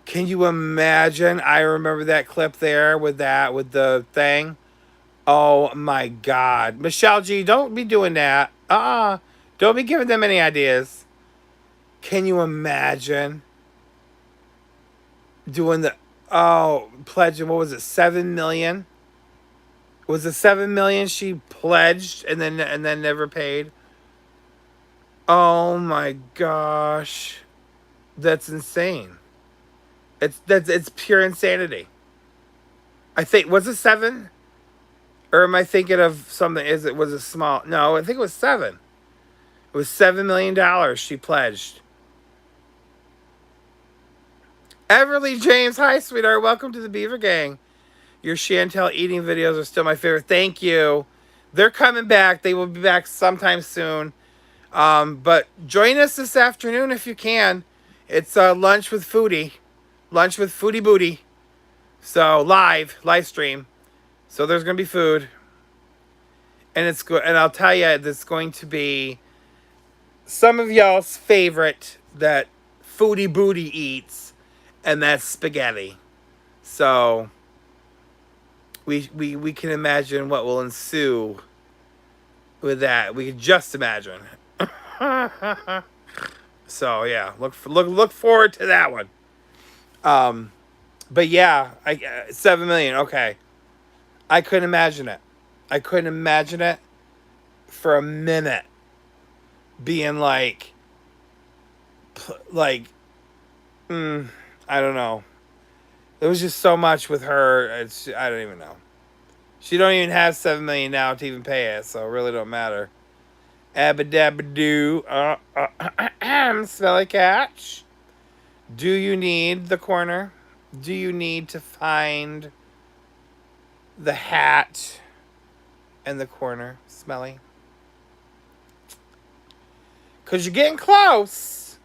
Can you imagine? I remember that clip there with the thing. Oh my God. Michelle G, don't be doing that. Don't be giving them any ideas. Can you imagine doing pledging, what was it, 7 million? Was it 7 million she pledged and then never paid? Oh my gosh. That's insane. It's pure insanity. I think, was it 7? Or am I thinking of something? Was it small? No, I think it was 7. It was $7 million she pledged. Everly James, hi sweetheart. Welcome to the Beaver Gang. Your Chantel eating videos are still my favorite. Thank you. They're coming back. They will be back sometime soon. But join us this afternoon if you can. It's lunch with foodie. Lunch with foodie booty. So live stream. So there's gonna be food. And it's good. And I'll tell you, it's going to be some of y'all's favorite that foodie booty eats, and that's spaghetti. So we can imagine what will ensue with that. We can just imagine. So yeah, look forward to that one. But yeah, 7 million. Okay, I couldn't imagine it. I couldn't imagine it for a minute being like, I don't know. There was just so much with her. I don't even know. She don't even have 7 million now to even pay it, so it really don't matter. Abba-dabba-doo. Smelly catch. Do you need the corner? Do you need to find the hat and the corner, Smelly? Because you're getting close.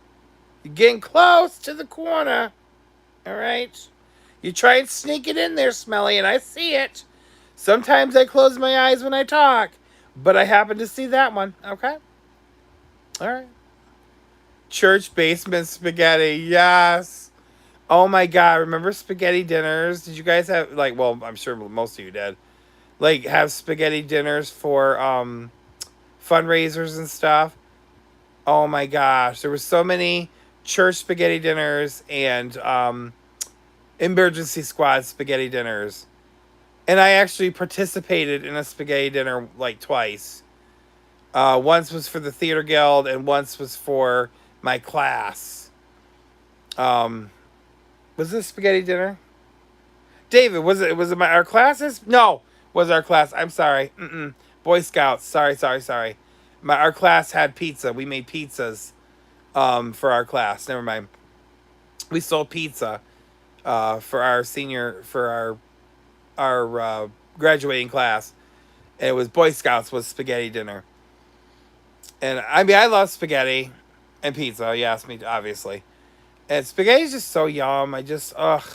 You're getting close to the corner. All right? You try and sneak it in there, Smelly, and I see it. Sometimes I close my eyes when I talk, but I happen to see that one. Okay? All right. Church basement spaghetti. Yes. Oh my God. Remember spaghetti dinners? Did you guys have, well, I'm sure most of you did. Have spaghetti dinners for fundraisers and stuff. Oh my gosh. There were so many church spaghetti dinners and emergency squad spaghetti dinners. And I actually participated in a spaghetti dinner twice. Once was for the theater guild and once was for my class. Was it a spaghetti dinner? David, was it our classes? No, was our class. I'm sorry. Boy Scouts. Sorry. Our class had pizza. We made pizzas for our class. Never mind. We sold pizza for our graduating class. And it was Boy Scouts was spaghetti dinner. And I mean, I love spaghetti. And pizza, yes, me obviously. And spaghetti is just so yum. I just ugh.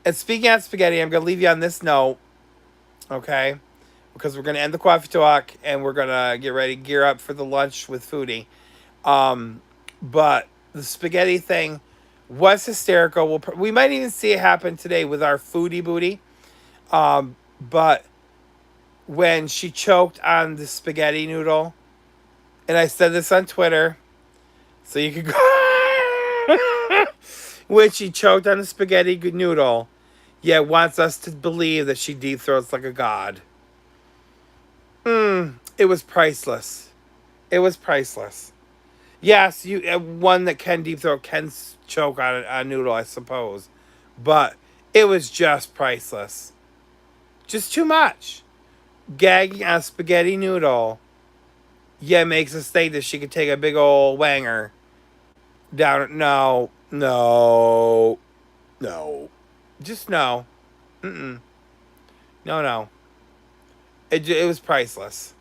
And speaking of spaghetti, I'm gonna leave you on this note, okay? Because we're gonna end the coffee talk and we're gonna get ready, gear up for the lunch with Foodie. Um, but the spaghetti thing was hysterical. We might even see it happen today with our Foodie booty. But when she choked on the spaghetti noodle, and I said this on Twitter, so you could go. When she choked on the spaghetti noodle, yet wants us to believe that she deep throats like a god. It was priceless. It was priceless. Yes, you one that can deep throat can choke on a noodle, I suppose, but it was just priceless. Just too much. Gagging on a spaghetti noodle, yeah, makes us think that she could take a big old wanger down. No, no, no. Just no. Mm-mm. No, no. It was priceless.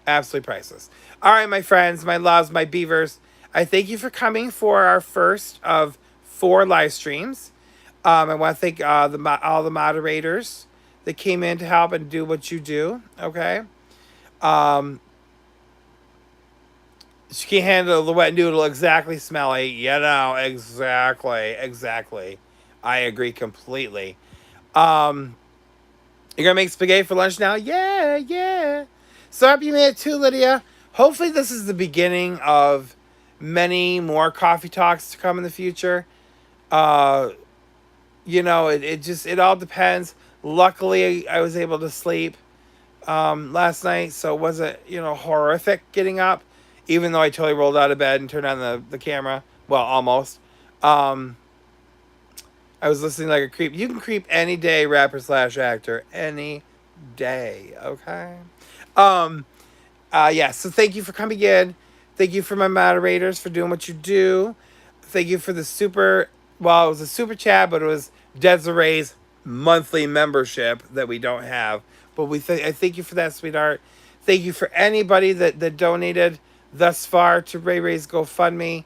Absolutely priceless. All right, my friends, my loves, my beavers. I thank you for coming for our first of 4 live streams. I want to thank all the moderators that came in to help and do what you do. Okay. Um, she can't handle the wet noodle exactly smelly. You know, exactly. I agree completely. Um, you're gonna make spaghetti for lunch now? Yeah, yeah. So happy you made it too, Lydia. Hopefully this is the beginning of many more coffee talks to come in the future. Uh, it all depends. Luckily, I was able to sleep last night, so it wasn't, horrific getting up, even though I totally rolled out of bed and turned on the camera. Well, almost. Um, I was listening like a creep. You can creep any day, rapper slash actor. Any day, okay? Um, yeah, so thank you for coming in. Thank you for my moderators for doing what you do. Thank you for the it was a super chat, but it was Desiree's monthly membership that we don't have. But I thank you for that, sweetheart. Thank you for anybody that donated thus far to Ray Ray's GoFundMe.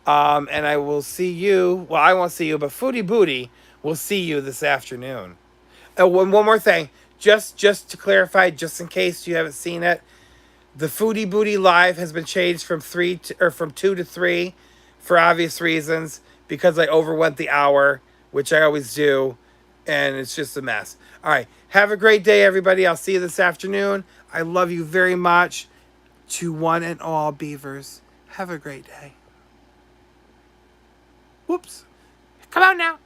And I will see you. Well, I won't see you, but Foodie Booty will see you this afternoon. And one more thing, just to clarify, just in case you haven't seen it, the Foodie Booty Live has been changed from from 2 to 3 for obvious reasons because I overwent the hour, which I always do, and it's just a mess. All right, have a great day, everybody. I'll see you this afternoon. I love you very much. To one and all beavers, have a great day. Whoops. Come on now.